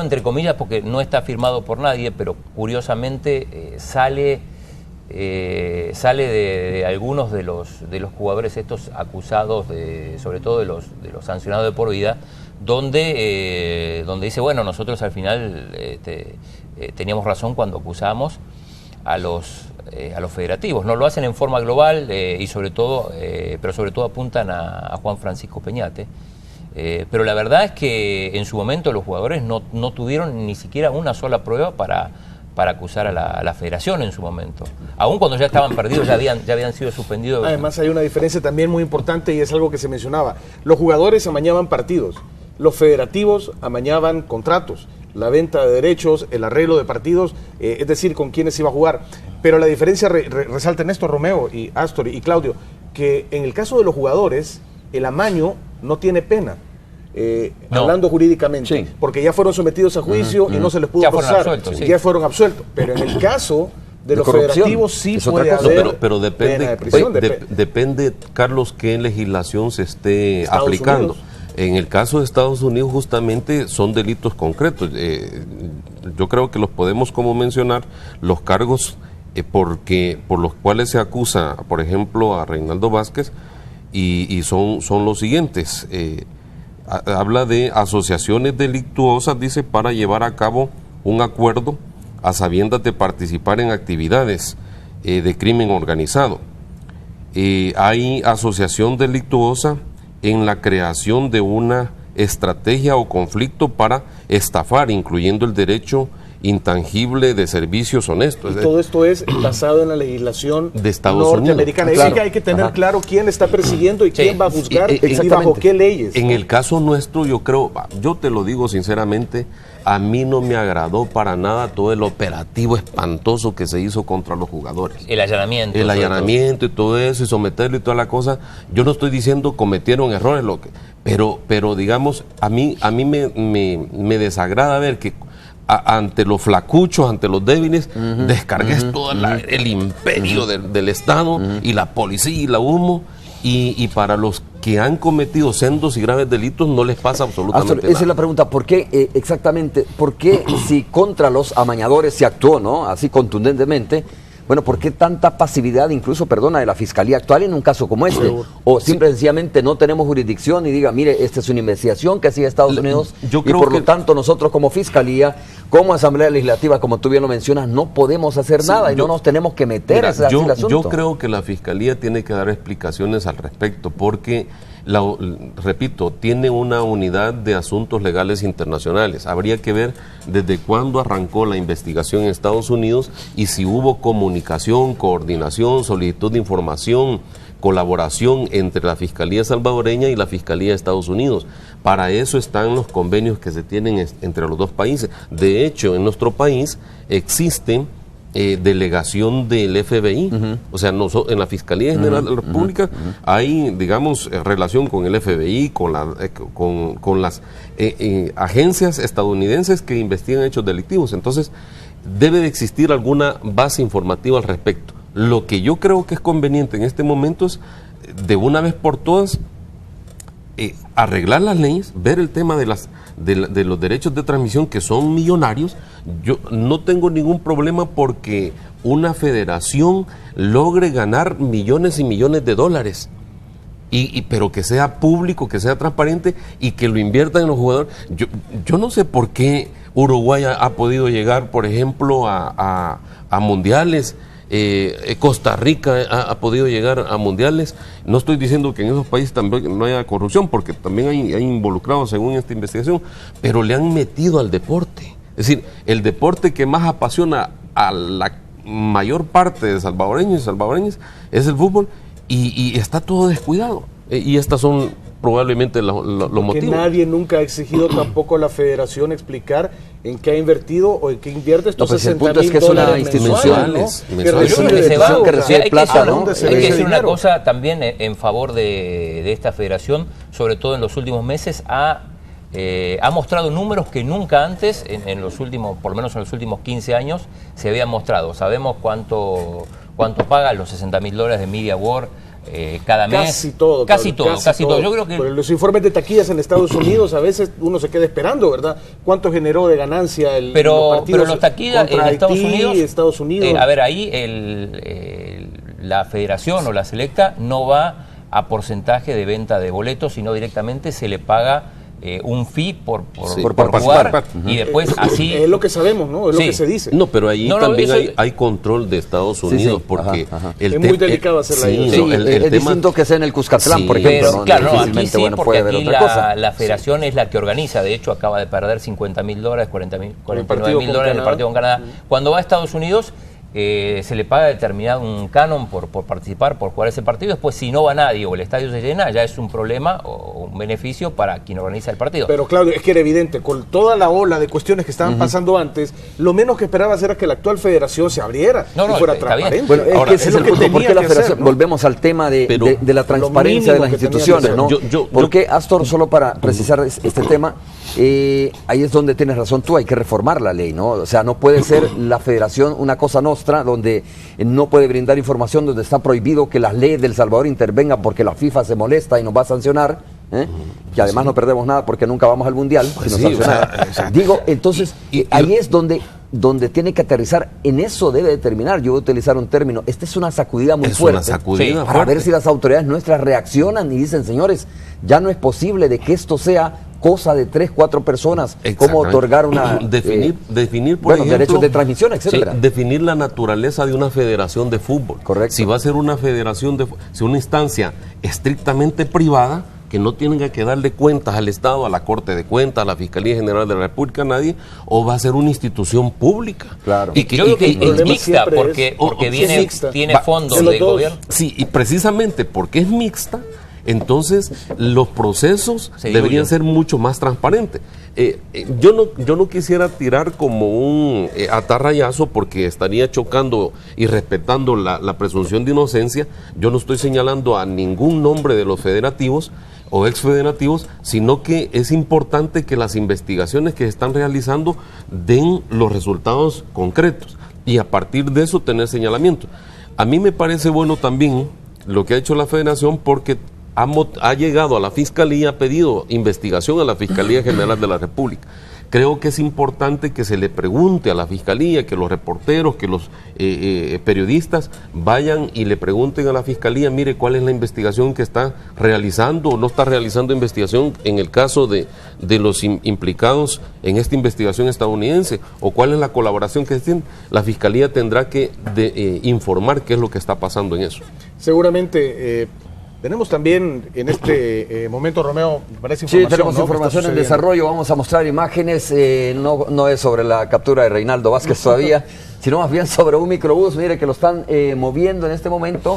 entre comillas, porque no está firmado por nadie, pero curiosamente sale de algunos de los jugadores estos acusados, sobre todo de los sancionados de por vida, donde dice, bueno, nosotros al final teníamos razón cuando acusamos a los federativos. No lo hacen en forma global y pero sobre todo apuntan a Juan Francisco Peñate. Pero la verdad es que en su momento los jugadores no tuvieron ni siquiera una sola prueba para acusar a la federación en su momento. Aún cuando ya estaban perdidos, ya habían sido suspendidos. Además hay una diferencia también muy importante y es algo que se mencionaba. Los jugadores amañaban partidos, los federativos amañaban contratos, la venta de derechos, el arreglo de partidos, es decir, con quiénes iba a jugar. Pero la diferencia resalta en esto, Romeo y Astor y Claudio, que en el caso de los jugadores, el amaño no tiene pena. Hablando jurídicamente, porque ya fueron sometidos a juicio y no se les pudo procesar, ya fueron absueltos, pero en el caso de los federativos sí puede haber pero depende, pena de prisión, depende, Carlos, qué legislación se esté aplicando. En el caso de Estados Unidos justamente son delitos concretos. Yo creo que los podemos como mencionar, los cargos por los cuales se acusa, por ejemplo, a Reinaldo Vázquez, y son los siguientes. Habla de asociaciones delictuosas, dice, para llevar a cabo un acuerdo a sabiendas de participar en actividades de crimen organizado. Hay asociación delictuosa en la creación de una estrategia o conflicto para estafar, incluyendo el derecho intangible de servicios honestos. Y todo esto es basado en la legislación de Estados norteamericana. Unidos. Es que hay que tener claro quién está persiguiendo y quién va a juzgar y bajo qué leyes. En el caso nuestro, yo te lo digo sinceramente, a mí no me agradó para nada todo el operativo espantoso que se hizo contra los jugadores. El allanamiento. El allanamiento y todo eso, y someterlo y toda la cosa. Yo no estoy diciendo cometieron errores, pero digamos, a mí me desagrada ver que ante los flacuchos, ante los débiles, descargues todo el imperio del Estado y la policía y la humo, y para los que han cometido sendos y graves delitos no les pasa absolutamente nada. Esa es la pregunta, ¿por qué exactamente, por qué si contra los amañadores se actuó, ¿no? Así contundentemente? Bueno, ¿por qué tanta pasividad, incluso, de la Fiscalía actual en un caso como este? O simple y sencillamente no tenemos jurisdicción y diga, mire, esta es una investigación que hacía Estados Unidos y por lo tanto nosotros como Fiscalía, como Asamblea Legislativa, como tú bien lo mencionas, no podemos hacer nada y no nos tenemos que meter. Mira, yo creo que la Fiscalía tiene que dar explicaciones al respecto porque, repito, tiene una unidad de asuntos legales internacionales. Habría que ver desde cuándo arrancó la investigación en Estados Unidos y si hubo comunicación, coordinación, solicitud de información, colaboración entre la Fiscalía salvadoreña y la Fiscalía de Estados Unidos. Para eso están los convenios que se tienen entre los dos países. De hecho, en nuestro país existen delegación del FBI. O sea, en la Fiscalía General de la República hay, digamos, relación con el FBI, con las agencias estadounidenses que investigan hechos delictivos. Entonces, debe de existir alguna base informativa al respecto. Lo que yo creo que es conveniente en este momento es, de una vez por todas, arreglar las leyes, ver el tema de los derechos de transmisión, que son millonarios. Yo no tengo ningún problema porque una federación logre ganar millones y millones de dólares, pero que sea público, que sea transparente y que lo inviertan en los jugadores. Yo no sé por qué Uruguay ha podido llegar, por ejemplo, a mundiales. Costa Rica ha podido llegar a mundiales. No estoy diciendo que en esos países también no haya corrupción, porque también hay involucrados según esta investigación, pero le han metido al deporte. Es decir, el deporte que más apasiona a la mayor parte de salvadoreños y salvadoreñas es el fútbol, y está todo descuidado. Y estas son probablemente los motivos. Que nadie nunca ha exigido tampoco a la federación explicar en qué ha invertido o en qué invierte estos $60,000 mensuales. ¿no? Que recibe plata, ¿no? Hay que decir una cosa también en favor de esta federación, sobre todo en los últimos meses, ha mostrado números que nunca antes, en los últimos, por lo menos en los últimos 15 años, se habían mostrado. Sabemos cuánto pagan los $60,000 de Media World cada mes. Casi todo. Yo creo que los informes de taquillas en Estados Unidos a veces uno se queda esperando, ¿verdad? ¿Cuánto generó de ganancia pero los partidos los taquillas en Estados Unidos? A ver, ahí la federación o la selecta no va a porcentaje de venta de boletos, sino directamente se le paga un fee por jugar, y después así... Es lo que sabemos, ¿no? Es lo que se dice. No, pero ahí también hay control de Estados Unidos, porque... Es muy delicado hacerla ahí. Es distinto que sea en el Cuscatlán, por ejemplo. Pero, claro, aquí sí, porque aquí la federación es la que organiza. De hecho, acaba de perder $50,000, $49,000 en el partido con Canadá. Cuando va a Estados Unidos... se le paga determinado un canon por participar, por jugar ese partido. Después, si no va nadie o el estadio se llena, ya es un problema o un beneficio para quien organiza el partido. Pero Claudio, es que era evidente, con toda la ola de cuestiones que estaban pasando antes, lo menos que esperabas era que la actual federación se abriera y fuera transparente. Bueno, es que ese es el punto. ¿Por qué la federación? ¿No? Volvemos al tema de la transparencia de las instituciones, ¿no? Porque, Astor, solo para precisar este tema, ahí es donde tienes razón tú, hay que reformar la ley, ¿no? O sea, no puede ser la federación una cosa nostra, donde no puede brindar información, donde está prohibido que las leyes del Salvador intervengan porque la FIFA se molesta y nos va a sancionar, que además no perdemos nada porque nunca vamos al Mundial si nos sancionan. Digo, entonces, ahí es donde tiene que aterrizar, en eso debe determinar. Yo voy a utilizar un término, esta es una sacudida muy fuerte, para ver si las autoridades nuestras reaccionan y dicen, señores, ya no es posible de que esto sea cosa de 3, 4 personas, cómo otorgar una... Definir por ejemplo, derechos de transmisión, etcétera. Definir la naturaleza de una federación de fútbol. Correcto. Si va a ser una federación si una instancia estrictamente privada, que no tenga que darle cuentas al Estado, a la Corte de Cuentas, a la Fiscalía General de la República, a nadie, o va a ser una institución pública. Claro. Y yo creo que es mixta, porque tiene fondos de gobierno. Sí, y precisamente porque es mixta, entonces los procesos deberían ser mucho más transparentes. Yo no quisiera tirar como un atarrayazo, porque estaría chocando y respetando la presunción de inocencia. Yo no estoy señalando a ningún nombre de los federativos o exfederativos, sino que es importante que las investigaciones que se están realizando den los resultados concretos y a partir de eso tener señalamiento. A mí me parece bueno también lo que ha hecho la federación, porque ha llegado a la Fiscalía, ha pedido investigación a la Fiscalía General de la República. Creo que es importante que se le pregunte a la Fiscalía, que los reporteros, que los periodistas vayan y le pregunten a la Fiscalía, mire, cuál es la investigación que está realizando o no está realizando investigación en el caso de los implicados en esta investigación estadounidense, o cuál es la colaboración que tiene. La Fiscalía tendrá que informar qué es lo que está pasando en eso. Seguramente... tenemos también en este momento, Romeo, parece información. Sí, tenemos información en desarrollo, vamos a mostrar imágenes, no es sobre la captura de Reinaldo Vázquez todavía, sino más bien sobre un microbús, mire, que lo están moviendo en este momento,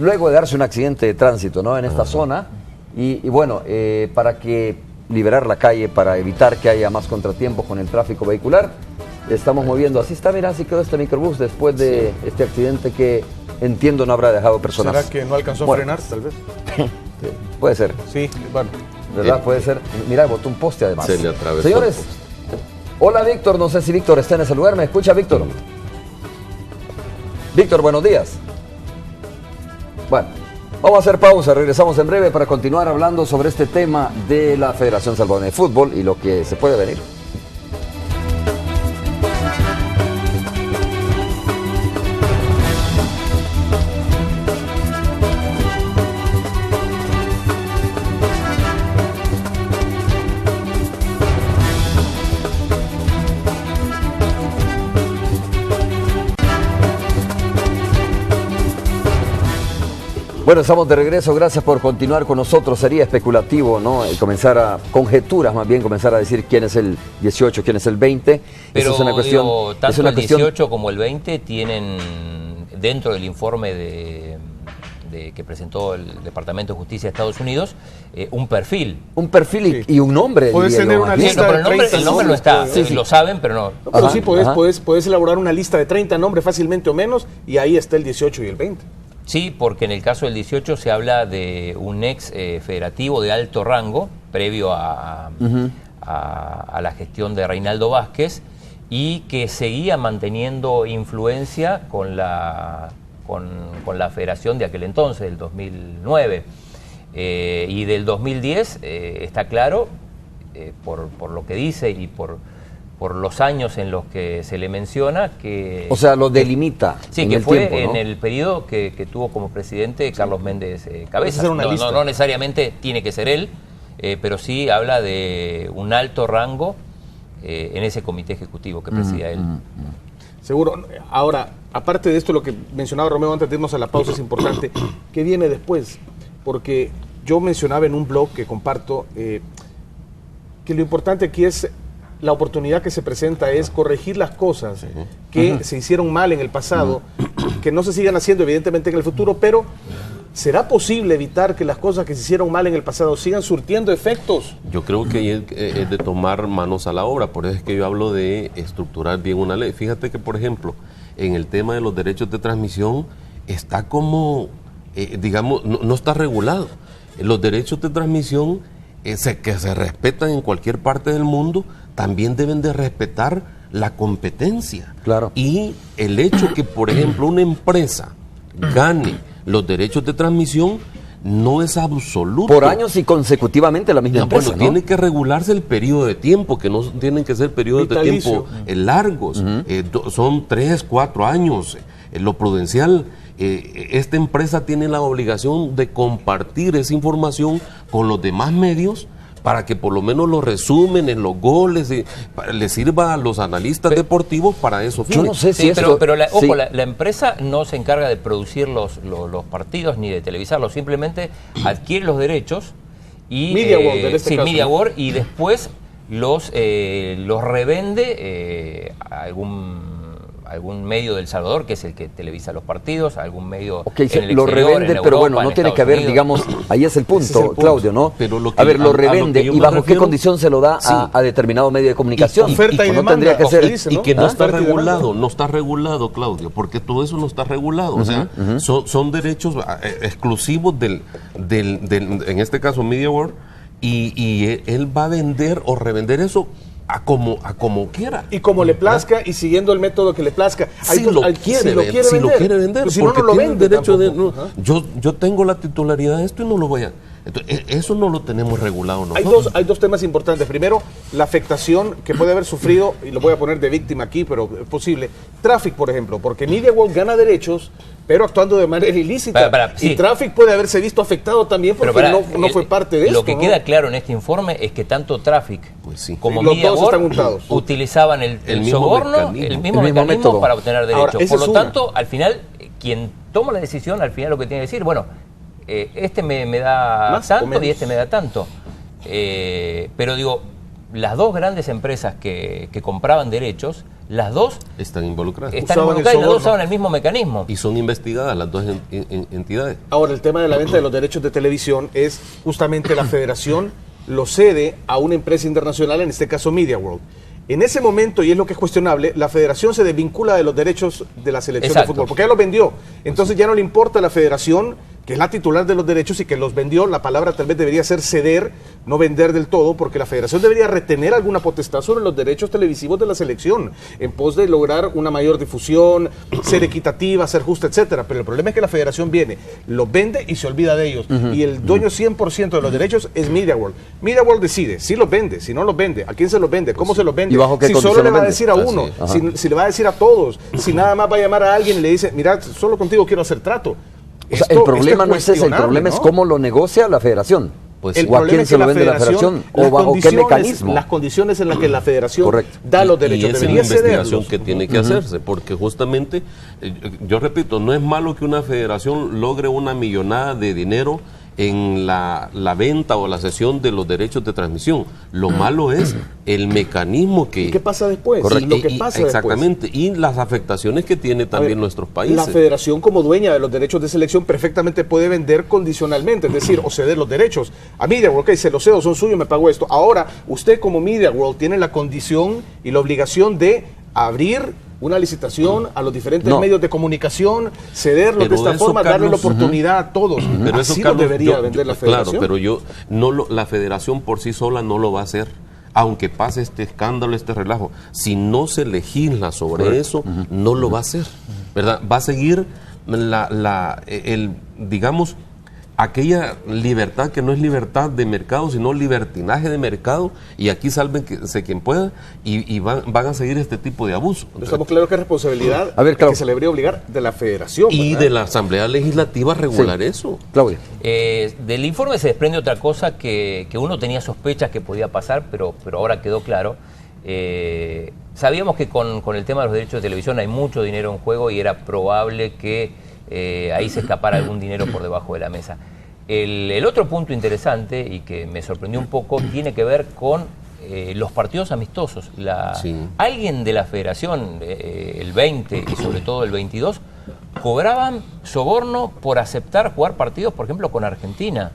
luego de darse un accidente de tránsito, ¿no?, en esta zona, y bueno, para liberar la calle, para evitar que haya más contratiempos con el tráfico vehicular, estamos moviendo. Así está, mira, así quedó este microbús después de este accidente que entiendo no habrá dejado personas. ¿Será que no alcanzó a frenar, tal vez? Puede ser. Sí, bueno. ¿Verdad? Puede ser. Mira, botó un poste además. Se le atravesó. Señores, hola Víctor, no sé si Víctor está en ese lugar. ¿Me escucha, Víctor? Víctor, buenos días. Bueno, vamos a hacer pausa, regresamos en breve para continuar hablando sobre este tema de la Federación Salvadoreña de Fútbol y lo que se puede venir. Bueno, estamos de regreso, gracias por continuar con nosotros. Sería especulativo, ¿no? Comenzar a conjeturas, más bien comenzar a decir quién es el 18, quién es el 20. Pero eso es una cuestión, tanto es una el cuestión... 18 como el 20 tienen dentro del informe que presentó el Departamento de Justicia de Estados Unidos un perfil. Un perfil y un nombre. Puedes tener una lista pero de 30 el nombre no está, lo saben, pero no. No, pero sí, puedes elaborar una lista de 30 nombres fácilmente o menos y ahí está el 18 y el 20. Sí, porque en el caso del 18 se habla de un ex federativo de alto rango, previo a la gestión de Reinaldo Vázquez, y que seguía manteniendo influencia con la federación de aquel entonces, del 2009. Y del 2010 está claro, por lo que dice y por los años en los que se le menciona que... O sea, lo delimita. Sí, que fue en el periodo que tuvo como presidente Carlos Méndez Cabezas. No necesariamente tiene que ser él, pero sí habla de un alto rango en ese comité ejecutivo que presidía él. Seguro. Ahora, aparte de esto, lo que mencionaba Romeo antes de irnos a la pausa es importante. ¿Qué viene después? Porque yo mencionaba en un blog que comparto que lo importante aquí es... La oportunidad que se presenta es corregir las cosas que se hicieron mal en el pasado, que no se sigan haciendo evidentemente en el futuro, pero ¿será posible evitar que las cosas que se hicieron mal en el pasado sigan surtiendo efectos? Yo creo que es de tomar manos a la obra, por eso es que yo hablo de estructurar bien una ley. Fíjate que, por ejemplo, en el tema de los derechos de transmisión está como, digamos, no está regulado. Los derechos de transmisión que se respetan en cualquier parte del mundo, también deben de respetar la competencia. Claro. Y el hecho que, por ejemplo, una empresa gane los derechos de transmisión no es absoluto. Por años y consecutivamente la misma empresa, bueno, tiene que regularse el periodo de tiempo, que no tienen que ser periodos de tiempo largos. Son 3, 4 años. Lo prudencial, esta empresa tiene la obligación de compartir esa información con los demás medios para que por lo menos los resúmenes, los goles, les sirva a los analistas deportivos para eso. Yo no sé si pero la empresa no se encarga de producir los partidos ni de televisarlos, simplemente adquiere los derechos y Media World, y después los revende a algún medio del Salvador, que es el que televisa los partidos, algún medio en el lo exterior, revende, en pero Europa, bueno, no en tiene Estados que haber, Unidos. digamos, ahí es el punto, Claudio, ¿no? Pero a ver, lo revende y bajo qué condición se lo da a determinado medio de comunicación. Oferta y no demanda, tendría que ser, dice, ¿no? Y que no está regulado, Claudio, porque todo eso no está regulado. O sea, son derechos exclusivos del en este caso Media World, y él va a vender o revender eso a como quiera. Y como le plazca y siguiendo el método que le plazca. Si lo quiere vender, pues si no lo tiene vende derecho tampoco. yo tengo la titularidad de esto y no lo voy a... Entonces, eso no lo tenemos regulado nosotros. Hay dos temas importantes. Primero, la afectación que puede haber sufrido, y lo voy a poner de víctima aquí, pero es posible. Traffic, por ejemplo, porque Media World gana derechos, pero actuando de manera ilícita. Y Traffic puede haberse visto afectado también porque no fue parte de esto. Lo que queda claro en este informe es que tanto Traffic como los Media dos World están untados. utilizaban el soborno, el mismo mecanismo para obtener derechos. Ahora, por lo tanto, al final, quien toma la decisión, al final lo que tiene que decir, bueno, este me da más tanto y este me da tanto. Pero digo, las dos grandes empresas que compraban derechos, las dos están involucradas. y las dos usaban el mismo mecanismo. Y son investigadas las dos entidades. Ahora, el tema de la venta de los derechos de televisión es justamente la federación lo cede a una empresa internacional, en este caso Media World. En ese momento, y es lo que es cuestionable, la federación se desvincula de los derechos de la selección de fútbol, porque ya los vendió. Entonces ya no le importa a la federación, que es la titular de los derechos y que los vendió. La palabra tal vez debería ser ceder, no vender del todo, porque la federación debería retener alguna potestad sobre los derechos televisivos de la selección, en pos de lograr una mayor difusión, ser equitativa, ser justa, etcétera. Pero el problema es que la federación viene, los vende y se olvida de ellos. Y el dueño 100% de los derechos es Media World. Media World decide si los vende, si no los vende, a quién se los vende, cómo se los vende, si solo le va a decir a uno, si le va a decir a todos, si nada más va a llamar a alguien y le dice, mira, solo contigo quiero hacer trato. O sea, el problema no es ese, el problema es cómo lo negocia la federación. Pues o a quién se lo vende la federación, o bajo qué mecanismo. Las condiciones en las que la federación da los derechos. Y esa es la investigación que tiene que hacerse, porque justamente, yo repito, no es malo que una federación logre una millonada de dinero en la venta o la cesión de los derechos de transmisión. Lo malo es el mecanismo que... ¿Qué pasa después? Lo que pasa exactamente, después. Y las afectaciones que tiene también nuestros países. La federación, como dueña de los derechos de selección, perfectamente puede vender condicionalmente, es decir, o ceder los derechos. A Media World, ok, se los cedo, son suyos, me pago esto. Ahora, usted como Media World tiene la condición y la obligación de abrir una licitación a los diferentes medios de comunicación, cederlos de esta forma, darle la oportunidad a todos. Pero así eso, Carlos, lo debería vender la federación. Claro, pero la federación por sí sola no lo va a hacer. Aunque pase este escándalo, este relajo, si no se legisla sobre eso, no lo va a hacer, ¿verdad? Va a seguir digamos, aquella libertad que no es libertad de mercado, sino libertinaje de mercado, y aquí sálvense quien pueda, y van a seguir este tipo de abuso. Estamos claros que es responsabilidad que se le debería obligar de la federación. Y de la Asamblea Legislativa regular eso. Claudia. Del informe se desprende otra cosa que uno tenía sospechas que podía pasar, pero ahora quedó claro. Sabíamos que con el tema de los derechos de televisión hay mucho dinero en juego y era probable que ahí se escapara algún dinero por debajo de la mesa. El otro punto interesante y que me sorprendió un poco tiene que ver con los partidos amistosos. Alguien de la federación, el 20 y sobre todo el 22, cobraban soborno por aceptar jugar partidos, por ejemplo, con Argentina,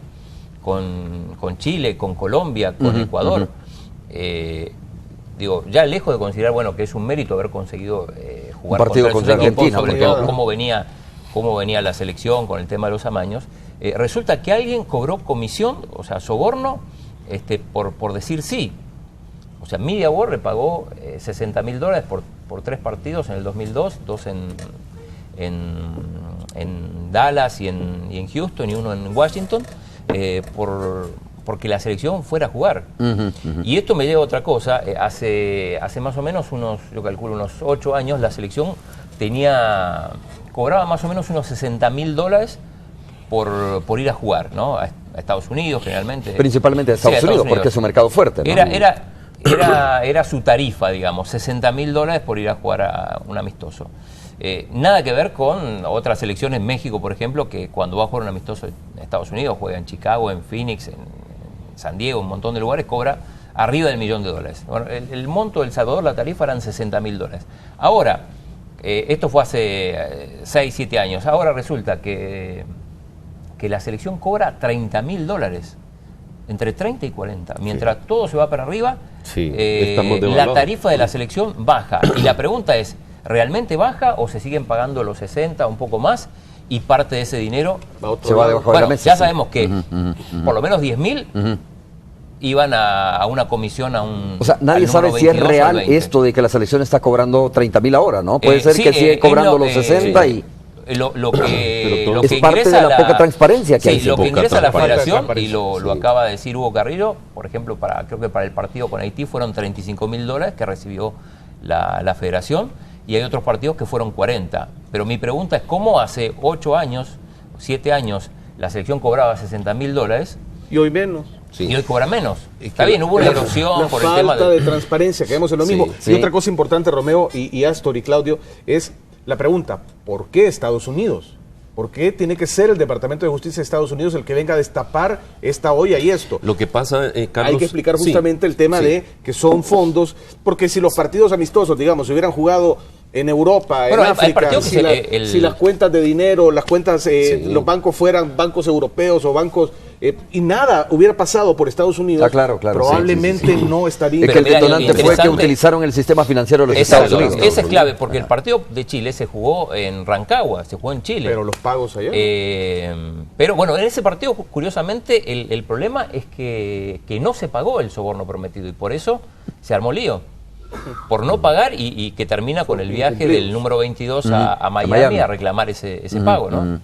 con Chile, con Colombia, con Ecuador. Digo, ya lejos de considerar que es un mérito haber conseguido jugar un partido contra Argentina, sobre todo cómo venía la selección con el tema de los amaños, resulta que alguien cobró comisión, o sea, soborno, por decir sí. O sea, Media World le pagó $60.000 por 3 partidos en el 2002, 2 en Dallas y en Houston y 1 en Washington, porque la selección fuera a jugar. Y esto me lleva a otra cosa. Hace más o menos yo calculo unos 8 años, la selección cobraba más o menos unos $60.000 por ir a jugar, ¿no? A Estados Unidos, generalmente. Principalmente a Estados Unidos, porque es un mercado fuerte, ¿no? Era su tarifa, digamos, $60.000 por ir a jugar a un amistoso. Nada que ver con otras selecciones, México, por ejemplo, que cuando va a jugar un amistoso en Estados Unidos, juega en Chicago, en Phoenix, en San Diego, un montón de lugares, cobra arriba del $1.000.000. Bueno, el monto del Salvador, la tarifa eran $60.000. Ahora, esto fue hace 6, 7 años. Ahora resulta que la selección cobra $30.000, entre 30 y 40. Mientras todo se va para arriba, la tarifa de la selección baja. Y la pregunta es, ¿realmente baja o se siguen pagando los 60, un poco más, y parte de ese dinero se va debajo de la mesa? Ya sabemos que por lo menos 10.000 iban a una comisión O sea, nadie sabe si es real esto de que la selección está cobrando 30.000 ahora, ¿no? Puede ser que sigue cobrando los 60 y... Lo que es parte de la poca transparencia que hay. Lo que ingresa a la federación, y lo acaba de decir Hugo Carrillo, por ejemplo, creo que para el partido con Haití fueron $35.000 que recibió la federación, y hay otros partidos que fueron 40. Pero mi pregunta es, ¿cómo hace 8 años, 7 años, la selección cobraba $60.000? Y hoy menos. Y hoy cobra menos. Está bien, hubo una erosión por el tema de transparencia, que vemos en lo mismo. Y otra cosa importante, Romeo y Astor y Claudio, es la pregunta, ¿por qué Estados Unidos? ¿Por qué tiene que ser el Departamento de Justicia de Estados Unidos el que venga a destapar esta olla y esto? Lo que pasa, Carlos... Hay que explicar justamente el tema de que son fondos, porque si los partidos amistosos, digamos, se hubieran jugado en Europa, en África, si las cuentas de dinero, las cuentas, los bancos fueran bancos europeos o bancos y nada hubiera pasado por Estados Unidos, claro, probablemente no estaría... Es que el detonante fue que utilizaron el sistema financiero de los Estados Unidos. Esa es clave, porque el partido de Chile se jugó en Rancagua, se jugó en Chile. Pero los pagos allá. Pero bueno, en ese partido, curiosamente, el problema es que no se pagó el soborno prometido y por eso se armó lío. Por no pagar y que termina con el viaje del número 22 a Miami a reclamar ese pago, ¿no?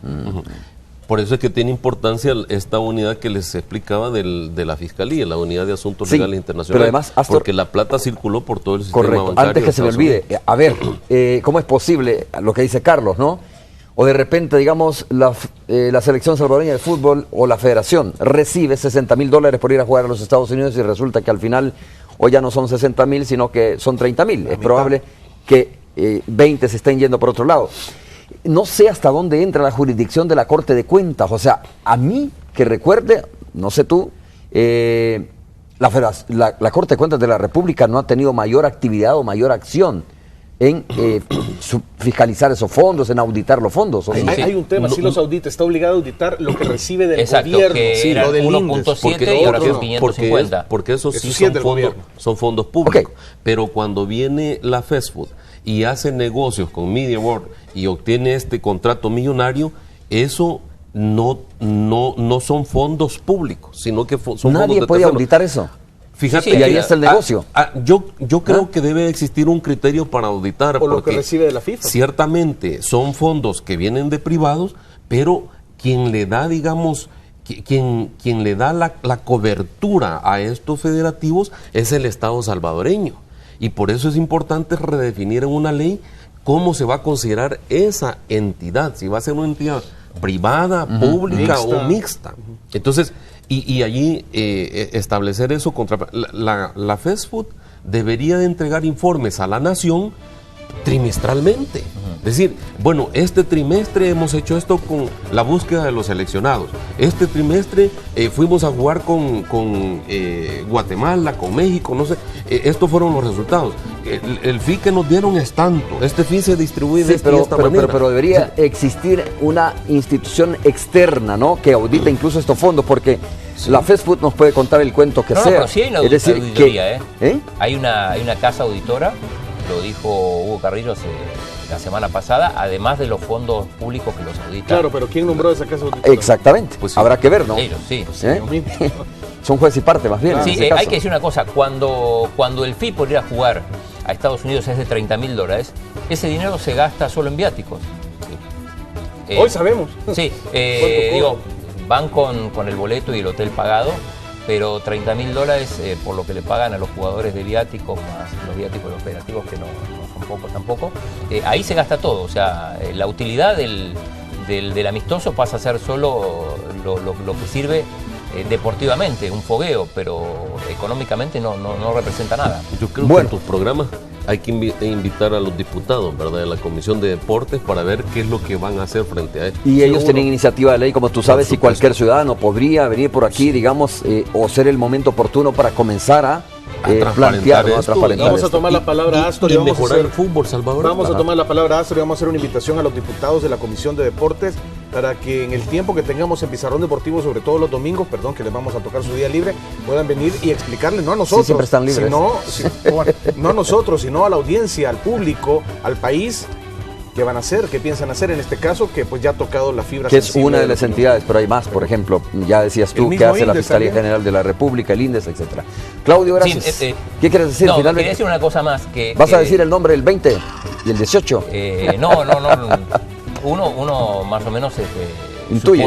Por eso es que tiene importancia esta unidad que les explicaba de la Fiscalía, la Unidad de Asuntos Legales Internacionales. Pero además, Astor, porque la plata circuló por todo el sistema correcto, bancario. Antes que se me olvide, a ver, ¿cómo es posible lo que dice Carlos, no? O de repente, digamos, la selección salvadoreña de fútbol o la federación recibe $60,000 por ir a jugar a los Estados Unidos y resulta que al final hoy ya no son 60,000, sino que son 30,000. Es probable que 20 se estén yendo por otro lado. No sé hasta dónde entra la jurisdicción de la Corte de Cuentas. O sea, a mí que recuerde, no sé tú, la Corte de Cuentas de la República no ha tenido mayor actividad o mayor acción en fiscalizar esos fondos, en auditar los fondos. Hay un tema, si los audita, está obligado a auditar lo que recibe del gobierno. Que lo del 1.7 y ahora son 550. Porque esos sí son fondos públicos. Pero cuando viene la FESFUD y hace negocios con Media World y obtiene este contrato millonario, eso no son fondos públicos, sino que son fondos de Nadie puede auditar eso. Fíjate, y ahí está el negocio. Yo creo que debe existir un criterio para auditar. Por lo que recibe de la FIFA. Ciertamente son fondos que vienen de privados, pero quien le da, digamos, quien le da la cobertura a estos federativos es el Estado salvadoreño. Y por eso es importante redefinir en una ley cómo se va a considerar esa entidad, si va a ser una entidad privada, pública o mixta. Entonces, y allí establecer eso contra... La FESFUD debería de entregar informes a la nación trimestralmente. Es decir, bueno, este trimestre hemos hecho esto con la búsqueda de los seleccionados. Este trimestre fuimos a jugar con Guatemala, con México, no sé. Estos fueron los resultados. El fee que nos dieron es tanto. Este fee se distribuye de esta manera. Pero debería existir una institución externa, ¿no? Que audite incluso estos fondos, porque la FESFUD nos puede contar el cuento que sea. Pero sí hay una auditoría, Hay una casa auditora, lo dijo Hugo Carrillo la semana pasada, además de los fondos públicos que los auditan. Claro, pero ¿quién nombró esa casa auditora? Exactamente, pues habrá que ver, ¿no? Ellos, sí. Son juez y parte, más bien. Sí, hay que decir una cosa, cuando el fee por ir a jugar a Estados Unidos es de $30,000, ese dinero se gasta solo en viáticos. Hoy sabemos. Sí, digo, van con el boleto y el hotel pagado, pero $30,000 por lo que le pagan a los jugadores de viáticos, más los viáticos de los operativos, que no son pocos tampoco, ahí se gasta todo. O sea, la utilidad del amistoso pasa a ser solo lo que sirve deportivamente, un fogueo, pero económicamente no representa nada. Yo creo que en tus programas hay que invitar a los diputados, ¿verdad?, de la Comisión de Deportes para ver qué es lo que van a hacer frente a esto. Y ellos tienen iniciativa de ley, como tú sabes, y cualquier ciudadano podría venir por aquí, digamos, o ser el momento oportuno para comenzar a plantear, ¿no? Vamos a tomar la palabra Astor y vamos a mejorar el fútbol salvadoreño. Vamos a tomar la palabra Astor y vamos a hacer una invitación a los diputados de la Comisión de Deportes para que en el tiempo que tengamos en Pizarrón Deportivo, sobre todo los domingos, que les vamos a tocar su día libre, puedan venir y explicarles, no a nosotros, siempre están libres. No a nosotros, sino a la audiencia, al público, al país, qué van a hacer, qué piensan hacer en este caso, que pues ya ha tocado la fibra que es una de las entidades, pero hay más, por ejemplo, ya decías tú, que hace la Fiscalía General de la República, el INDES, etcétera. Claudio, gracias. Sí, ¿qué quieres decir? No, quería decir una cosa más. ¿Vas a decir el nombre del 20 y el 18? No. Uno más o menos intuye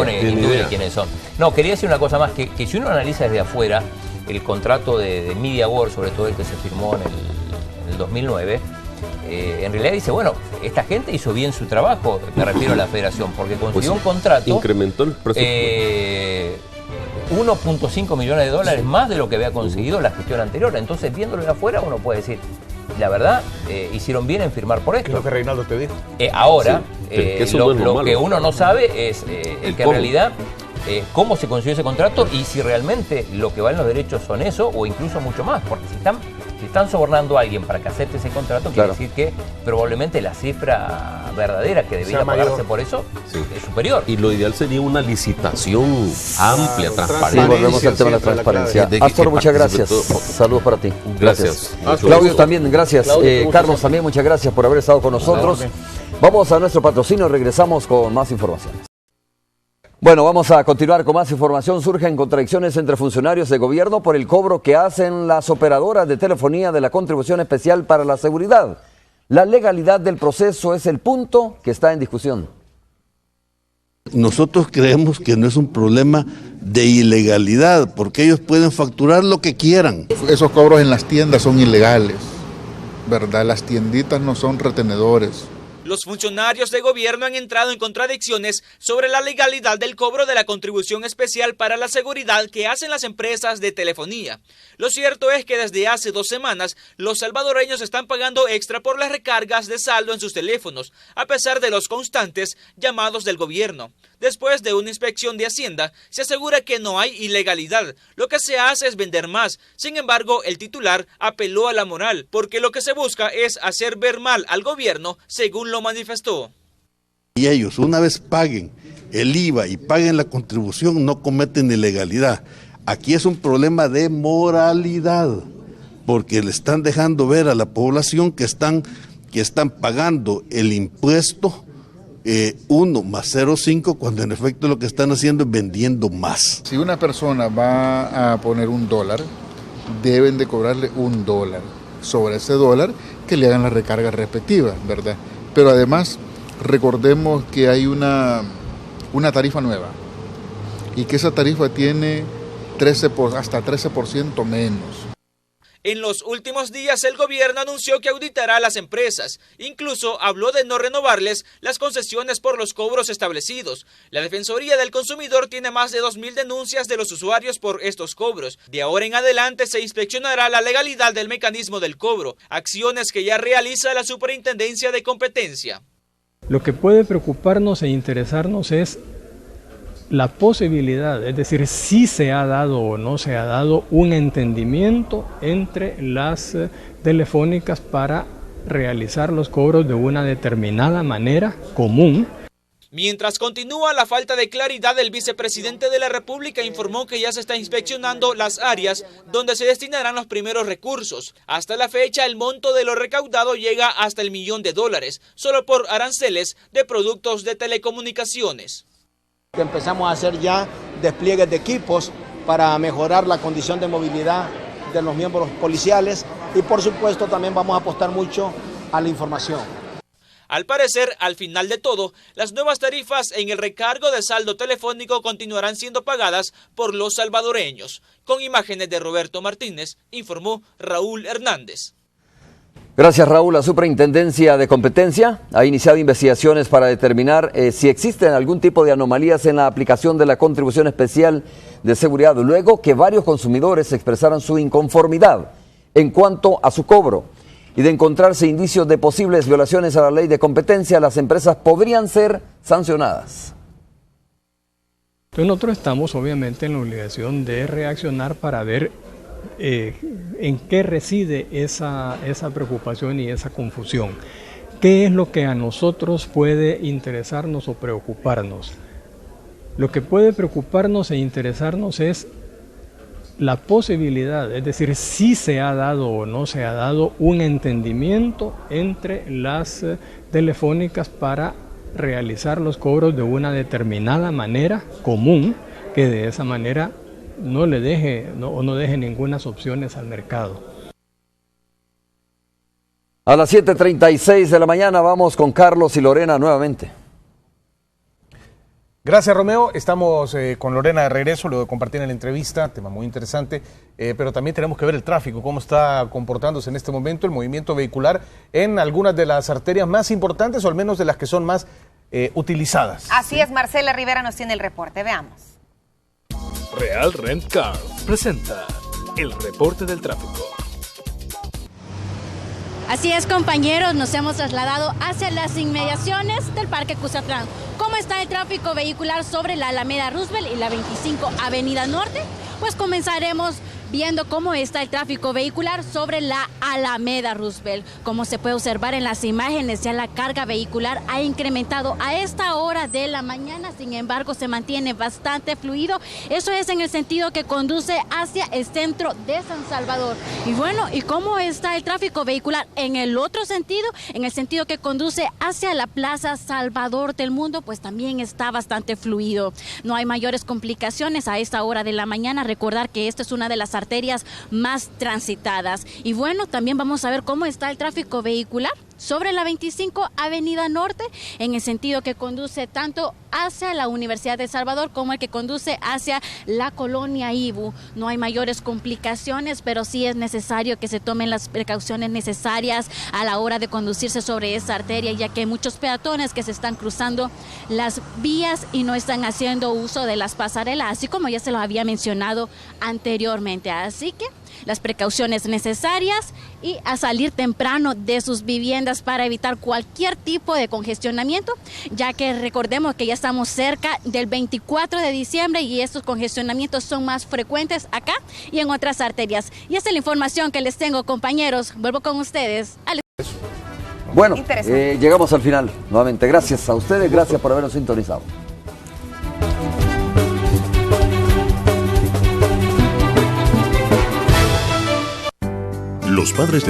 quiénes son. No, quería decir una cosa más, que si uno analiza desde afuera el contrato de Media World, sobre todo el que se firmó en el 2009, en realidad dice, bueno, esta gente hizo bien su trabajo, me refiero a la federación, porque consiguió un contrato, incrementó el presupuesto, 1.5 millones de dólares más de lo que había conseguido la gestión anterior. Entonces, viéndolo de afuera, uno puede decir, la verdad, hicieron bien en firmar por esto. ¿Qué es lo que Reinaldo te dijo? Ahora, lo que uno no sabe es que en realidad cómo se consiguió ese contrato y si realmente lo que valen los derechos son eso o incluso mucho más, porque si están Si están sobornando a alguien para que acepte ese contrato, quiere decir que probablemente la cifra verdadera que debería pagarse por eso es superior. Y lo ideal sería una licitación amplia, transparente. Sí, volvemos al tema de la transparencia. Astor, muchas gracias. Saludos para ti. Gracias. Claudio también, gracias. Carlos también, muchas gracias por haber estado con nosotros. Vamos a nuestro patrocinio, regresamos con más información. Bueno, vamos a continuar con más información. Surgen contradicciones entre funcionarios de gobierno por el cobro que hacen las operadoras de telefonía de la Contribución Especial para la Seguridad. La legalidad del proceso es el punto que está en discusión. Nosotros creemos que no es un problema de ilegalidad, porque ellos pueden facturar lo que quieran. Esos cobros en las tiendas son ilegales, ¿verdad? Las tienditas no son retenedores. Los funcionarios de gobierno han entrado en contradicciones sobre la legalidad del cobro de la contribución especial para la seguridad que hacen las empresas de telefonía. Lo cierto es que desde hace 2 semanas los salvadoreños están pagando extra por las recargas de saldo en sus teléfonos, a pesar de los constantes llamados del gobierno. Después de una inspección de Hacienda, se asegura que no hay ilegalidad. Lo que se hace es vender más. Sin embargo, el titular apeló a la moral, porque lo que se busca es hacer ver mal al gobierno, según lo manifestó. Y ellos, una vez paguen el IVA y paguen la contribución, no cometen ilegalidad. Aquí es un problema de moralidad, porque le están dejando ver a la población que están pagando el impuesto 1 más 0,5, cuando en efecto lo que están haciendo es vendiendo más. Si una persona va a poner $1, deben de cobrarle $1 sobre ese dólar que le hagan la recarga respectiva, ¿verdad? Pero además, recordemos que hay una tarifa nueva y que esa tarifa tiene hasta 13% menos. En los últimos días el gobierno anunció que auditará a las empresas. Incluso habló de no renovarles las concesiones por los cobros establecidos. La Defensoría del Consumidor tiene más de 2.000 denuncias de los usuarios por estos cobros. De ahora en adelante se inspeccionará la legalidad del mecanismo del cobro, acciones que ya realiza la Superintendencia de Competencia. Lo que puede preocuparnos e interesarnos es la posibilidad, es decir, si se ha dado o no se ha dado un entendimiento entre las telefónicas para realizar los cobros de una determinada manera común. Mientras continúa la falta de claridad, el vicepresidente de la República informó que ya se está inspeccionando las áreas donde se destinarán los primeros recursos. Hasta la fecha, el monto de lo recaudado llega hasta $1 millón, solo por aranceles de productos de telecomunicaciones. Empezamos a hacer ya despliegues de equipos para mejorar la condición de movilidad de los miembros policiales y por supuesto también vamos a apostar mucho a la información. Al parecer, al final de todo, las nuevas tarifas en el recargo de saldo telefónico continuarán siendo pagadas por los salvadoreños. Con imágenes de Roberto Martínez, informó Raúl Hernández. Gracias, Raúl. La Superintendencia de Competencia ha iniciado investigaciones para determinar si existen algún tipo de anomalías en la aplicación de la Contribución Especial de Seguridad, luego que varios consumidores expresaran su inconformidad en cuanto a su cobro. Y de encontrarse indicios de posibles violaciones a la ley de competencia, las empresas podrían ser sancionadas. Entonces nosotros estamos obviamente en la obligación de reaccionar para ver en qué reside esa preocupación y esa confusión. ¿Qué es lo que a nosotros puede interesarnos o preocuparnos? Lo que puede preocuparnos e interesarnos es la posibilidad, es decir, si se ha dado o no se ha dado un entendimiento entre las telefónicas para realizar los cobros de una determinada manera común, que de esa manera no deje ninguna opciones al mercado. A las 7:36 de la mañana vamos con Carlos y Lorena nuevamente. Gracias, Romeo. Estamos con Lorena de regreso, luego de compartir en la entrevista, tema muy interesante, pero también tenemos que ver el tráfico, cómo está comportándose en este momento el movimiento vehicular en algunas de las arterias más importantes o al menos de las que son más utilizadas. Así es, Marcela Rivera nos tiene el reporte, veamos. Real Rent Car presenta el reporte del tráfico. Así es, compañeros, nos hemos trasladado hacia las inmediaciones del Parque Cuzatlán. ¿Cómo está el tráfico vehicular sobre la Alameda Roosevelt y la 25 Avenida Norte? Pues comenzaremos viendo cómo está el tráfico vehicular sobre la Alameda Roosevelt. Como se puede observar en las imágenes, ya la carga vehicular ha incrementado a esta hora de la mañana, sin embargo se mantiene bastante fluido. Eso es en el sentido que conduce hacia el centro de San Salvador. Y bueno, ¿y cómo está el tráfico vehicular en el otro sentido? En el sentido que conduce hacia la Plaza Salvador del Mundo, pues también está bastante fluido. No hay mayores complicaciones a esta hora de la mañana. Recordar que esta es una de las arterias más transitadas. Y bueno, también vamos a ver cómo está el tráfico vehicular sobre la 25 Avenida Norte, en el sentido que conduce tanto hacia la Universidad de El Salvador como el que conduce hacia la colonia Ibu. No hay mayores complicaciones, pero sí es necesario que se tomen las precauciones necesarias a la hora de conducirse sobre esa arteria, ya que hay muchos peatones que se están cruzando las vías y no están haciendo uso de las pasarelas, así como ya se lo había mencionado anteriormente. Así que las precauciones necesarias y a salir temprano de sus viviendas para evitar cualquier tipo de congestionamiento, ya que recordemos que ya estamos cerca del 24 de diciembre y estos congestionamientos son más frecuentes acá y en otras arterias. Y esa es la información que les tengo, compañeros. Vuelvo con ustedes. Bueno, llegamos al final. Nuevamente, gracias a ustedes, gracias por habernos sintonizado. Los padres de